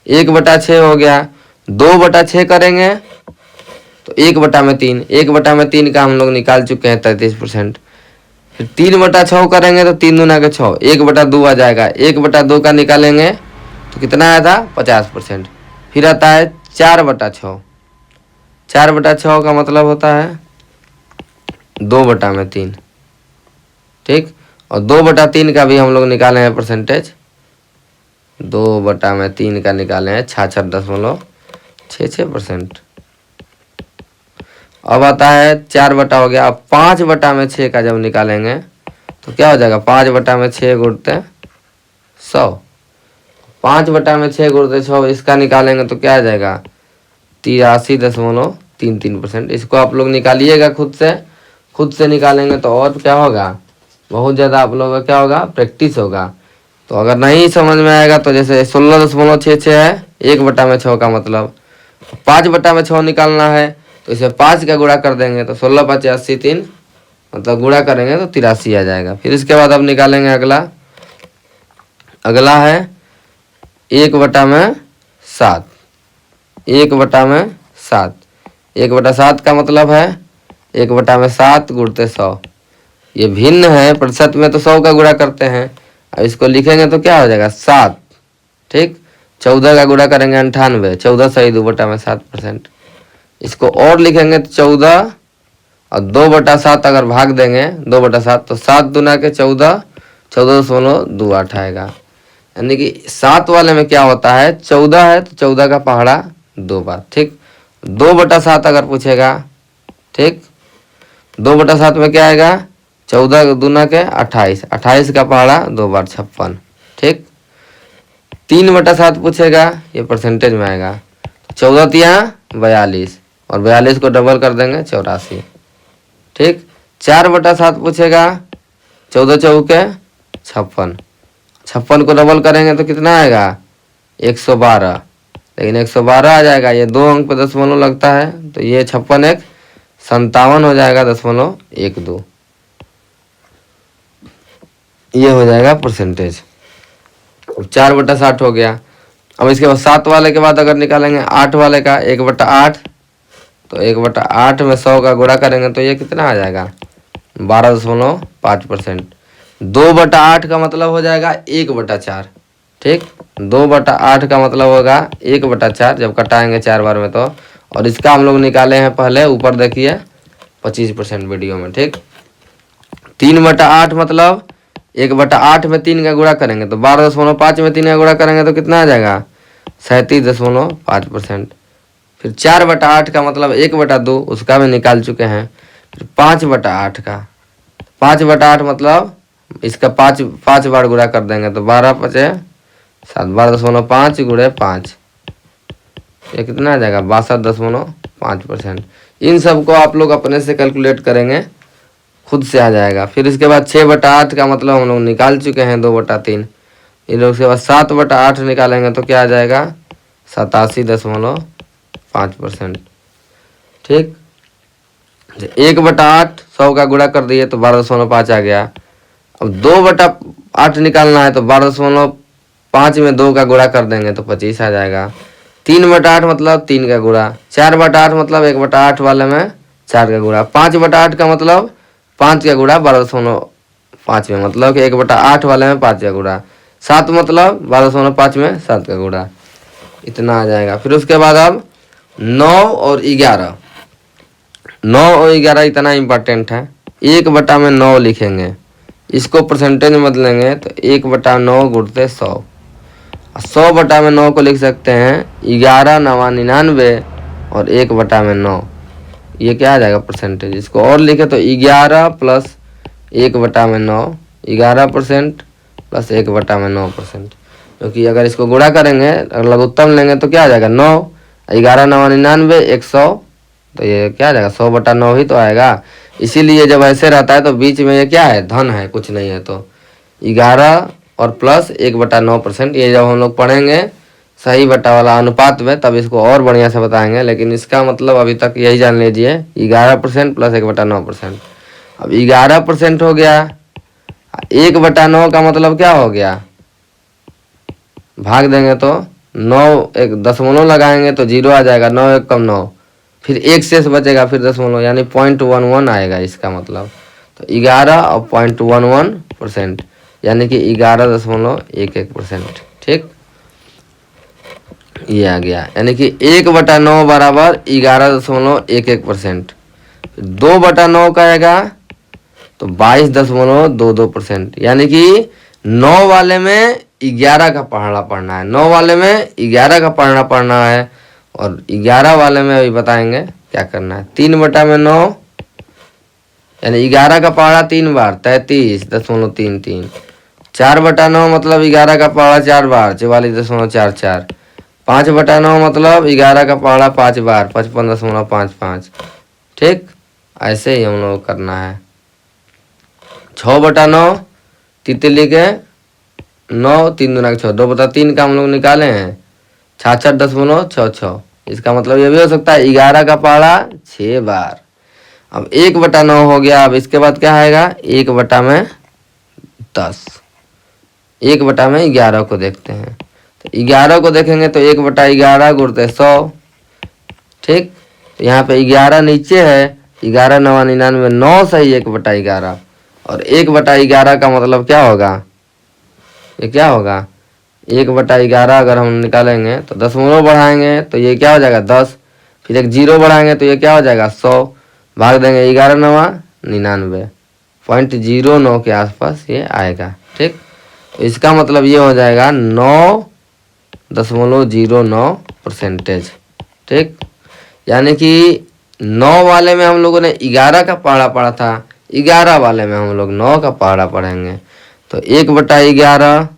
1/6 हो गया, 2/6 करेंगे तो 1/3, 1/3 का हम लोग निकाल चुके हैं 33%। फिर 3/6 करेंगे तो 3 दूना के 6, 1/2 आ जाएगा। 1/2 का निकालेंगे तो कितना आया था, 50%। फिर आता है 4/6, 4/6 का मतलब होता है 2/3, ठीक। और 2/3 का भी हम लोग निकाले हैं परसेंटेज, 2/3 का निकाले हैं 66.66%। अब आता है 4 हो गया। अब 5/6 का जब निकालेंगे तो क्या हो जाएगा, 5/6 गुणते 100, 5/6 गुणते 100, इसका निकालेंगे तो क्या आ जाएगा, 83.33%। इसको आप लोग निकालिएगा खुद से निकालेंगे तो और क्या होगा, बहुत ज़्यादा आप लोगों का क्या होगा, प्रैक्टिस होगा। तो अगर नहीं समझ में आएगा तो जैसे 16.66 है 1/6 का मतलब 5/6 निकालना है, तो इसे 5 का गुणा कर देंगे तो 16×5 = 3, मतलब गुणा करेंगे तो 83 आ जाएगा। फिर इसके बाद अब निकालेंगे अगला है 1/7, 1/7, 1/7 का मतलब है 1/7 गुणते 100। ये भिन्न है, प्रतिशत में तो 100 का गुणा करते हैं। अब इसको लिखेंगे तो क्या हो जाएगा 7, ठीक। 14 का गुणा करेंगे 98, 14 सही 2/7%। इसको और लिखेंगे तो 14 और 2/7 अगर भाग देंगे 2/7 तो 7 दूना के 14, 14.28 आएगा। यानी कि 7 वाले में क्या होता है, 14 है तो 14 का पहाड़ा 2 बार, ठीक। 2/7 अगर पूछेगा, ठीक, 2/7 में क्या आएगा, 14 दूना के 28, 28 का पहाड़ा 2 बार 56, ठीक। 3/7 पूछेगा, ये परसेंटेज में आएगा, 14 तिया 42, और 42 को डबल कर देंगे 84, ठीक। 4/7 पूछेगा, 14 चौके 56, 56 को डबल करेंगे तो कितना आएगा 112, लेकिन 112 आ जाएगा, ये 2 अंक पे दशमलव लगता है तो ये 56 एक 57 हो जाएगा 0.12, ये हो जाएगा परसेंटेज। 4/60 हो गया। अब इसके बाद 7 वाले के बाद अगर निकालेंगे 8 वाले का 1/8, तो 1/8 में 100 का गुणा करेंगे तो ये कितना आ जाएगा 12.5%। 2/8 का मतलब हो जाएगा 1/4, ठीक। 2/8 का मतलब होगा 1/4 जब कटाएंगे 4 बार में तो। और इसका हम लोग निकाले हैं पहले, ऊपर देखिए 25% वीडियो में, ठीक। 3/8 मतलब 1/8 में 3 का गुणा करेंगे तो 12.5 में 3 का गुणा करेंगे तो कितना आ जाएगा 37.5%। फिर 4/8 का मतलब 1/2, उसका भी निकाल चुके हैं। फिर 5/8 का 5/8 मतलब इसका 5 बार गुणा कर देंगे तो 12×5 = 7, 12.5 गुणे 5, ये कितना आ जाएगा 62.5%। इन सब को आप लोग अपने से कैलकुलेट करेंगे, खुद से आ जाएगा। फिर इसके बाद 6/8 का मतलब हम लोग निकाल चुके हैं 2/3। इन लोग के बाद 7/8 निकालेंगे तो क्या आ जाएगा 87.5%, ठीक। 1/8 100 का गुणा कर दिए तो 12.5 आ गया। अब 2/8 निकालना है तो 12.5 में 2 का गुणा कर देंगे तो 25 आ जाएगा। 3/8 मतलब 3 का गुणा, 4/8 मतलब 1/8 वाले में 4 का गुणा, 5/8 का मतलब 5 का गुणा 12.5 में, मतलब कि 1/8 वाले में 5 का गुणा, 7 मतलब 12.5 में 7 का गुणा, इतना आ जाएगा। फिर उसके बाद अब 9 और 11, 9 और 11 इतना इम्पोर्टेंट है। 1/9 लिखेंगे, इसको परसेंटेज में बदलेंगे तो 1/9 गुणते 100। 100 बटा में 9 को लिख सकते हैं 11 9 99 और 1 बटा में 9। ये क्या आ जाएगा परसेंटेज। इसको और लिखे तो 11 प्लस 1 बटा में 9, 11% प्लस 1 बटा में 9%। क्योंकि अगर इसको गुणा करेंगे, अगर लघुत्तम लेंगे तो क्या आ जाएगा 9, 11 9 99 100, तो ये क्या आ जाएगा 100 बटा 9 ही तो आएगा। इसीलिए जब ऐसे रहता है तो बीच में ये क्या है, धन है, कुछ नहीं है। तो 11 और प्लस 1 बटा 9%। ये जब हम लोग पढ़ेंगे सही बटा वाला अनुपात में तब इसको और बढ़िया से बताएंगे, लेकिन इसका मतलब अभी तक यही जान लीजिए 11% प्लस 1 बटा 9%। अब 11% हो गया, 1 बटा 9 का मतलब क्या हो गया, भाग देंगे तो 9, एक दशमलव लगाएंगे तो 0 आ जाएगा, 9 1 कम 9, फिर एक शेष बचेगा, फिर दशमलव, यानी 0.11 आएगा इसका मतलब। तो 11 और 0.11%, यानी कि 11.11%। ठीक, ये आ गया, यानी कि 1 बटा 9 बराबर 11.11%। 2 बटा 9 का आएगा तो 22.22%, यानी कि 9 वाले में 11 का पढ़ना पढ़ना है, 9 वाले में 11 का पढ़ना है, और 11 वाले में अभी बताएंगे क्या करना है। 3 बटा में 9, यानी 11 का पहाड़ा 3 बार 33.33। 4 बटा 9 मतलब 11 का पहाड़ा 4 बार 44.44। 5 बटा 9 मतलब 11 का पहाड़ा 5 बार 55.55। ठीक, ऐसे ही हम लोग करना है। 6 बटा 9 तितली के 9, 3 दूना 6, 2 बटा 3 का हम लोग निकाले हैं 66.66। इसका मतलब ये भी हो सकता है 11 का पहाड़ा 6 बार। अब 1 बटा 9 हो गया। अब इसके बाद क्या आएगा, 1 बटा में 10। 1 बटा में 11 को देखते हैं, तो 11 को देखेंगे तो 1 बटा 11 गुणते 100। ठीक, तो यहाँ पे 11 नीचे है, 11 9 99, 9 सही 1 बटा 11, और 1 बटा 11 का मतलब क्या होगा, ये क्या होगा 1 बटा 11 अगर हम निकालेंगे तो दशमलव बढ़ाएंगे तो ये क्या हो जाएगा 10, फिर एक 0 बढ़ाएंगे तो ये क्या हो जाएगा 100, भाग देंगे 11 9 99, 0.09 के आसपास ये आएगा। ठीक, तो इसका मतलब ये हो जाएगा 9.09%। ठीक, यानी कि 9 वाले में हम लोगों ने 11 का पहाड़ा पढ़ा था, 11 वाले में हम लोग 9 का पहाड़ा पढ़ेंगे। तो 1 बटा 11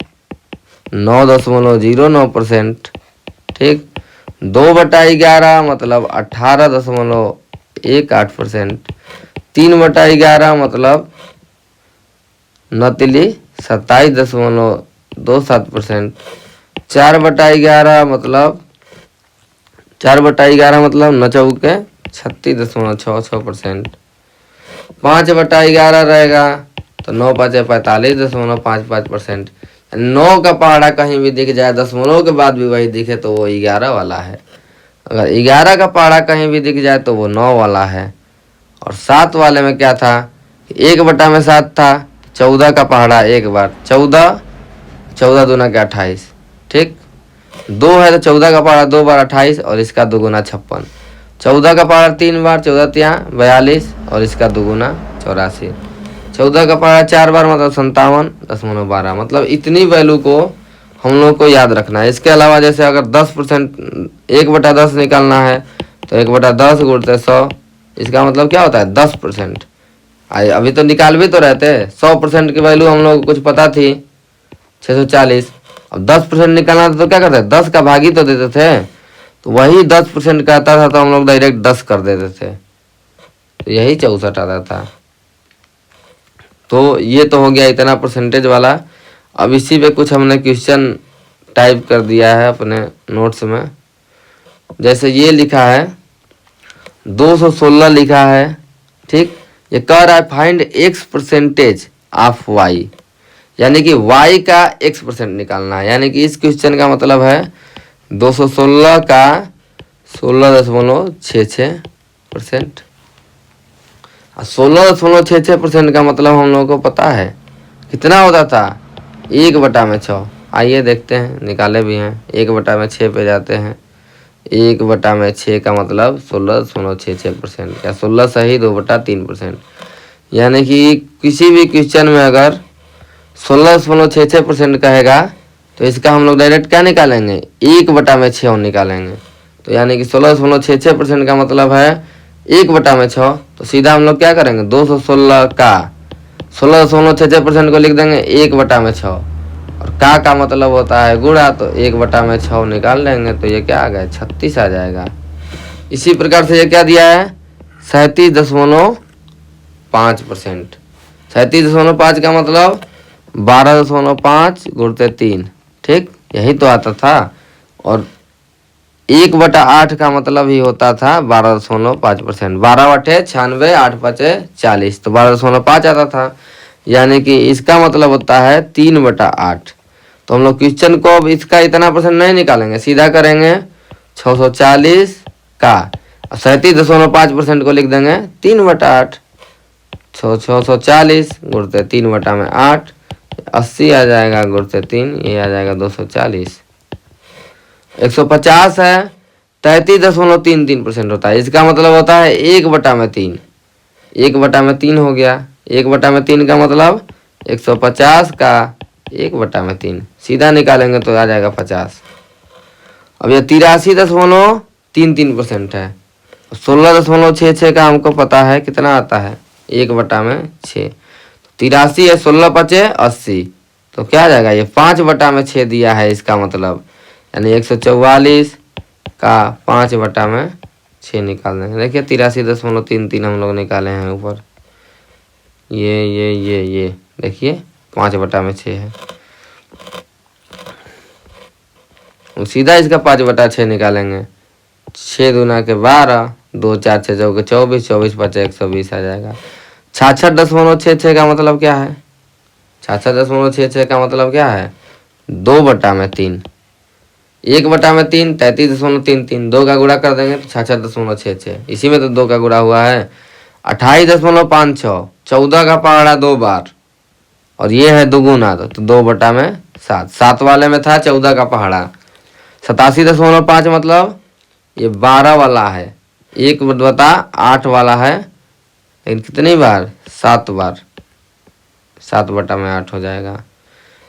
9.09%। ठीक, 2 बटा 11 मतलब 18.18%। 3 बटा 11 मतलब नतिली 27.27%। 4 बटा 11 मतलब 4 बटा 11 मतलब 9 चौके 36.66%। 5 बटा 11 रहेगा तो 9 5 45.55%। 9 का पहाड़ा कहीं भी दिख जाए, दशमलव के बाद भी वही दिखे तो वो 11 वाला है। अगर 11 का पहाड़ा कहीं भी दिख जाए तो वो 9 वाला है। और 7 वाले में क्या था, 1 बटा में 7 था, 14 का पहाड़ा 1 बार 14, 14 दूना के 28। ठीक, 2 है तो 14 का पहाड़ा 2 बार 28, और इसका दुगुना 56। 14 का पहाड़ा 3 बार 14 तिया 42, और इसका दुगुना 84। 14 का पहाड़ा 4 बार मतलब 57.12। मतलब इतनी वैल्यू को हम लोग को याद रखना है। इसके अलावा जैसे अगर 10%, 1 बटा 10 निकालना है तो 1 बटा 10 गुणते 100, इसका मतलब क्या होता है 10%। अभी तो निकाल भी तो रहते, 100% की वैल्यू हम लोग को कुछ पता थी 640। अब 10% निकालना था तो क्या करते, 10 का भागी तो देते थे, तो वही 10% कहता था तो हम लोग डायरेक्ट 10 कर देते थे, तो यही 64 आता था। तो ये तो हो गया इतना परसेंटेज वाला। अब इसी पे कुछ हमने क्वेश्चन टाइप कर दिया है अपने नोट्स में। जैसे ये लिखा है 216 लिखा है। ठीक, ये कह रहा है find x percentage of y, यानी कि y का x% निकालना है। यानी कि इस क्वेश्चन का मतलब है 216 का 16.66%। 16.66% का मतलब हम लोगों को पता है कितना होता था, 1 बटा में 6। आइए देखते हैं, निकाले भी हैं। 1 बटा में 6 पे जाते हैं। 1 बटा में 6 का मतलब 16.66%, या 16 सही 2 बटा 3%। यानी कि किसी भी क्वेश्चन में अगर 16.66% कहेगा तो इसका हम लोग डायरेक्ट क्या निकालेंगे, 1/6 निकालेंगे। तो यानी कि 16.66% का मतलब है 1/6। तो सीधा हम लोग क्या करेंगे, 216 का 16.66% को लिख देंगे 1/6, और का मतलब होता है गुणा, तो 1/6 निकाल लेंगे। तो ये क्या आ गया, 36 आ जाएगा। इसी प्रकार से ये क्या दिया है, 37.5%। 37.5 का मतलब 12.5 गुणते 3, ठीक, यही तो आता था। और 1/8 का मतलब ही होता था 12.5%। 12/96, 8×5 = 40, तो 12.5 आता था। यानी कि इसका मतलब होता है 3/8। तो हम लोग क्वेश्चन को अब इसका इतना परसेंट नहीं निकालेंगे, सीधा करेंगे 640 का 37.5% को लिख देंगे 3/8। 640 गुणते 3/8, 80 आ जाएगा, गुणते 3 ये आ जाएगा 240। 150 है 33.33% होता है, इसका मतलब होता है 1/3। 1/3 हो गया, 1/3 का मतलब 150 का 1/3, सीधा निकालेंगे तो आ जाएगा 50। अब ये 83.33% है। 16.66 का हमको पता है कितना आता है, 1/6। 83 है, 16×5 = 80, तो क्या आ जाएगा, ये 5/6 दिया है इसका मतलब, यानी 144 का 5/6 निकाल देंगे। देखिए 83.33 हम लोग निकाले हैं ऊपर, ये देखिए 5/6 है। सीधा इसका 5/6 निकालेंगे, 6 दूना के 12, 2 4 6 चौके 24, 24 5 120 आ जाएगा। 66.66 का मतलब क्या है, 66.66 का मतलब क्या है, 2/3। 1/3 33.33, 2 का गुणा कर देंगे तो 66.66, इसी में तो 2 का गुणा हुआ है। 28.56, 14 का पहाड़ा 2 बार, और ये है दुगुना, तो 2/7। 7 वाले में था 14 का पहाड़ा। 87.5 मतलब ये 12 वाला है, 1/8 वाला है, लेकिन कितनी बार, 7 बार, 7/8 हो जाएगा।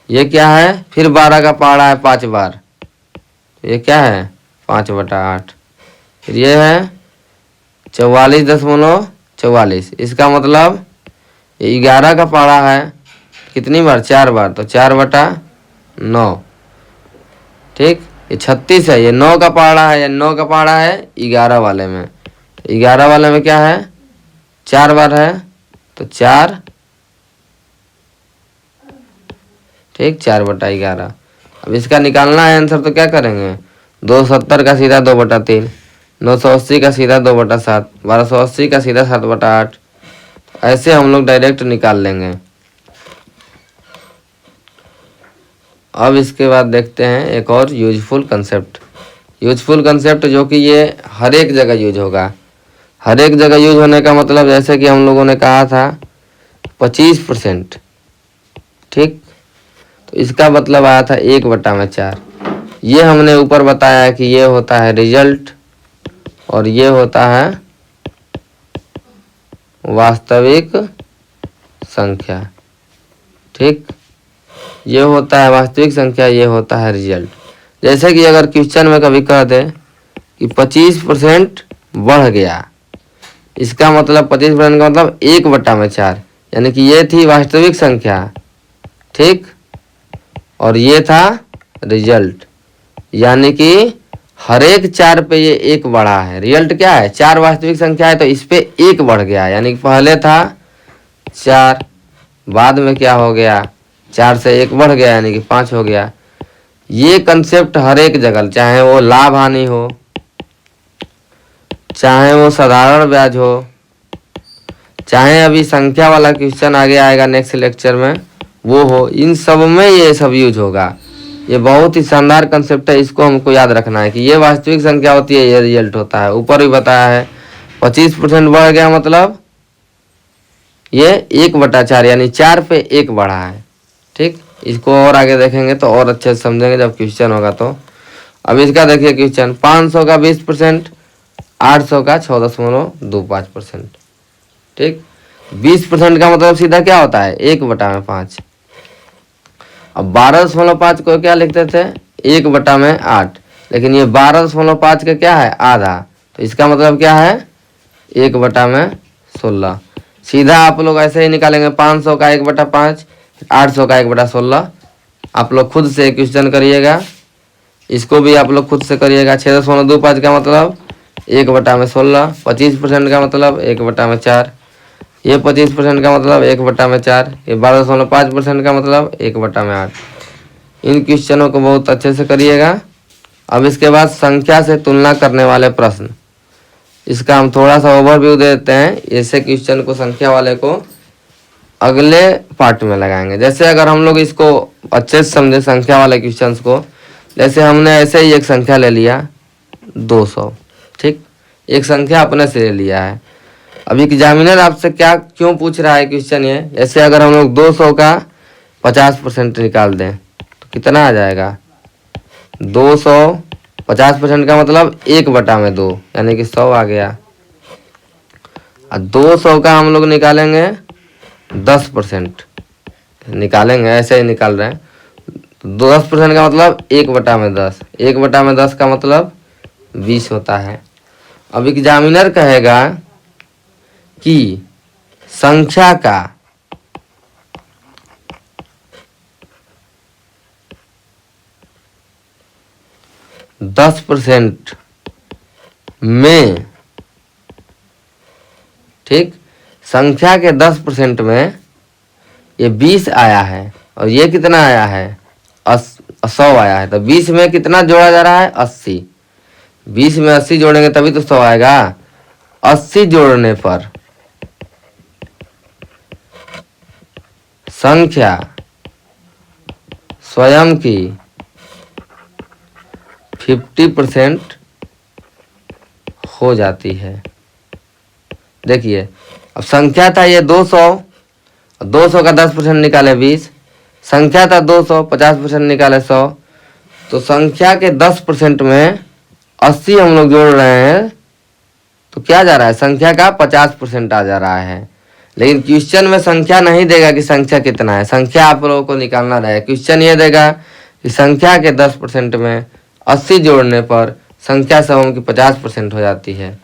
ये क्या है, फिर 12 का पहाड़ा है 5 बार, ये क्या है 5/8। फिर ये है 44.44, इसका मतलब 11 का पहाड़ा है, कितनी बार, 4 बार, तो 4/9, ठीक। ये 36 है, ये 9 का पहाड़ा है, 9 का पहाड़ा है 11 वाले में, 11 वाले में क्या है, 4 बार है, तो 4, ठीक, 4/11। अब इसका निकालना है आंसर, तो क्या करेंगे, 270 का सीधा 2/3, 980 का सीधा 2/7, 1280 का सीधा 7/8, ऐसे हम लोग डायरेक्ट निकाल लेंगे। अब इसके बाद देखते हैं एक और यूजफुल कंसेप्ट जो कि ये हर एक जगह यूज होगा। हर एक जगह यूज होने का मतलब, जैसे कि हम लोगों ने कहा था 25%, ठीक, तो इसका मतलब आया था 1/4। ये हमने ऊपर बताया कि ये होता है रिजल्ट, और ये होता है वास्तविक संख्या, ठीक, ये होता है वास्तविक संख्या, ये होता है रिजल्ट। जैसे कि अगर क्वेश्चन में कभी कह दे कि 25% बढ़ गया, इसका मतलब 25% का मतलब 1/4, यानी कि ये थी वास्तविक संख्या, ठीक, और ये था रिजल्ट, यानी कि हर एक 4 पे ये 1 बढ़ा है। रिजल्ट क्या है, 4 वास्तविक संख्या है, तो इस पे 1 बढ़ गया, यानी कि पहले था 4, बाद में क्या हो गया, 4 से 1 बढ़ गया, यानी कि 5 हो गया। ये कंसेप्ट हर एक जगह, चाहे वो लाभ हानि हो, चाहे वो साधारण ब्याज हो, चाहे अभी संख्या वाला क्वेश्चन आगे आएगा नेक्स्ट लेक्चर में वो हो, इन सब में ये सब यूज होगा। ये बहुत ही शानदार कंसेप्ट है, इसको हमको याद रखना है कि ये वास्तविक संख्या होती है, ये रिजल्ट होता है। ऊपर भी बताया है 25% बढ़ गया मतलब ये 1/4, यानी 4 पे 1 बढ़ा है, ठीक। इसको और आगे देखेंगे तो और अच्छे से समझेंगे जब क्वेश्चन होगा। तो अब इसका देखिए क्वेश्चन, 500 का 20%, 800 का 6.25%, ठीक। 20% का मतलब सीधा क्या होता है, 1/5। अब 12.5 को क्या लिखते थे 1/8, लेकिन ये 12.5 का क्या है आधा, तो इसका मतलब क्या है 1/16। सीधा आप लोग ऐसे ही निकालेंगे 500 का 1/5, 800 का 1/16। आप लोग खुद से क्वेश्चन करिएगा, इसको भी आप लोग खुद से करिएगा। 6.25 का मतलब 1/16, 25% का मतलब 1/4, ये 25% का मतलब 1/4, ये 12.5% का मतलब 1/8। इन क्वेश्चनों को बहुत अच्छे से करिएगा। अब इसके बाद संख्या से तुलना करने वाले प्रश्न, इसका हम थोड़ा सा ओवरव्यू देते हैं। ऐसे क्वेश्चन को संख्या वाले को अगले पार्ट में लगाएंगे। जैसे अगर हम लोग इसको अच्छे से समझे संख्या वाले क्वेश्चंस को, जैसे हमने ऐसे ही एक संख्या ले लिया 200, ठीक, एक संख्या अपने से ले लिया है। अब एग्जामिनर आपसे क्या क्यों पूछ रहा है क्वेश्चन ये, जैसे अगर हम लोग 200 का 50% निकाल दें तो कितना आ जाएगा 200, 50% का मतलब 1/2, यानी कि 100 आ गया। और 200 का हम लोग निकालेंगे 10%, निकालेंगे ऐसे ही निकाल रहे हैं, तो 10% का मतलब 1/10, 1/10 का मतलब 20 होता है। अब एग्जामिनर कहेगा कि संख्या का दस % में, ठीक, संख्या के 10% में ये 20 आया है और ये कितना आया है 100 आया है, तो 20 में कितना जोड़ा जा रहा है 80। 20 में 80 जोड़ेंगे तभी तो 100 आएगा। 80 जोड़ने पर संख्या स्वयं की 50% हो जाती है। देखिए अब संख्या था ये 200, 200 का 10% निकाले 20, संख्या था 200, 50% निकाले 100, तो संख्या के 10% में 80 हम लोग जोड़ रहे हैं तो क्या जा रहा है संख्या का 50% आ जा रहा है। लेकिन क्वेश्चन में संख्या नहीं देगा कि संख्या कितना है, संख्या आप लोगों को निकालना रहेगा। क्वेश्चन ये देगा कि संख्या के 10% में 80 जोड़ने पर संख्या समूह की 50% हो जाती है।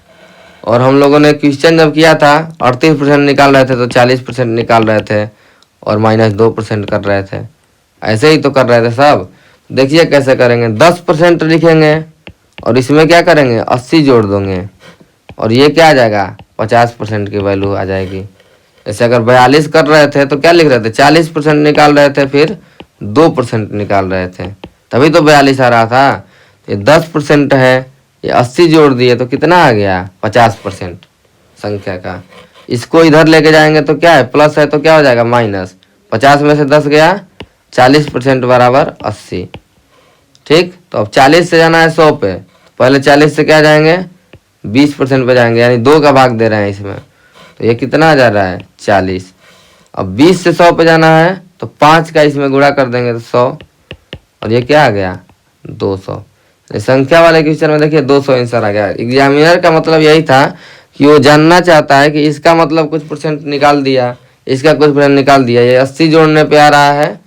और हम लोगों ने क्वेश्चन जब किया था 38% निकाल रहे थे तो 40% निकाल रहे थे और -2% कर रहे थे, ऐसे ही तो कर रहे थे सब। देखिए कैसे करेंगे, 10% लिखेंगे और इसमें क्या करेंगे 80 जोड़ देंगे और ये क्या आ जाएगा 50% की वैल्यू आ जाएगी। जैसे अगर 42 कर रहे थे तो क्या लिख रहे थे 40% निकाल रहे थे, फिर 2% निकाल रहे थे, तभी तो 42 आ रहा था। ये 10% है, ये 80 जोड़ दिए तो कितना आ गया 50% संख्या का। इसको इधर लेके जाएंगे तो क्या है प्लस है तो क्या हो जाएगा माइनस, 50 में से 10 गया, 40% बराबर 80, ठीक। तो अब 40 से जाना है 100 पे, पहले 40 से क्या जाएंगे 20% पे जाएंगे, यानी 2 का भाग दे रहे हैं इसमें, तो ये कितना आ जा रहा है 40। अब 20 से 100 पे जाना है तो 5 का इसमें गुणा कर देंगे तो 100, और ये क्या आ गया 200। संख्या वाले क्वेश्चन में देखिए 200 आंसर आ गया। एग्जामिनर का मतलब यही था कि वो जानना चाहता है कि इसका मतलब कुछ परसेंट निकाल दिया, इसका कुछ परसेंट निकाल दिया, ये 80 जोड़ने पे आ रहा है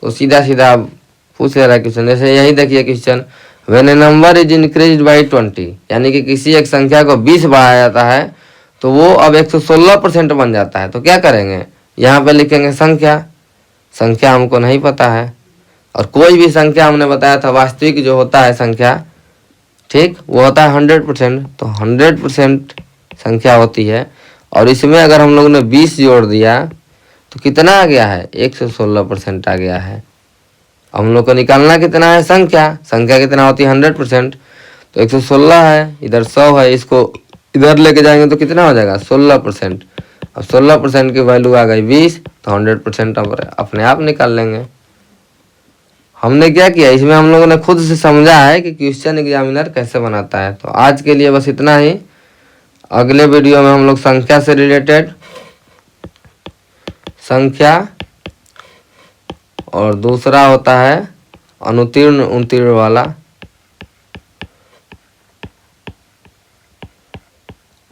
तो सीधा सीधा पूछ ले रहा है क्वेश्चन। जैसे यही देखिए question, when A number is increased by 20, यानी कि किसी एक संख्या को 20 बढ़ाया जाता है तो वो अब 116% बन जाता है, तो क्या करेंगे यहाँ पे लिखेंगे संख्या। संख्या हमको नहीं पता है, और कोई भी संख्या हमने बताया था वास्तविक जो होता है संख्या, ठीक, वो होता है 100%, तो 100% संख्या होती है। और इसमें अगर हम लोग ने 20 जोड़ दिया तो कितना आ गया है 116% आ गया है। हम लोग को निकालना कितना है संख्या, संख्या कितना होती है 100%, तो 116 है, इधर 100 है, इसको इधर लेके जाएंगे तो कितना हो जाएगा 16%। अब 16% की वैल्यू आ गई 20, तो 100% अपने आप निकाल लेंगे। हमने क्या किया इसमें हम लोगों ने खुद से समझा है कि क्वेश्चन एग्जामिनर कैसे बनाता है। तो आज के लिए बस इतना ही। अगले वीडियो में हम लोग संख्या से रिलेटेड, संख्या, और दूसरा होता है अनुतीर्ण उत्तीर्ण वाला,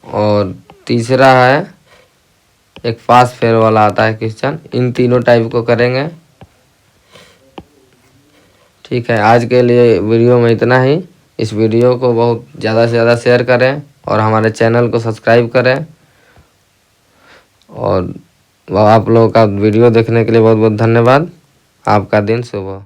और तीसरा है एक पास फेल वाला आता है क्वेश्चन। इन तीनों टाइप को करेंगे। ठीक है, आज के लिए वीडियो में इतना ही। इस वीडियो को बहुत ज़्यादा से ज़्यादा शेयर करें और हमारे चैनल को सब्सक्राइब करें। और आप लोगों का वीडियो देखने के लिए बहुत बहुत धन्यवाद। आपका दिन शुभ हो।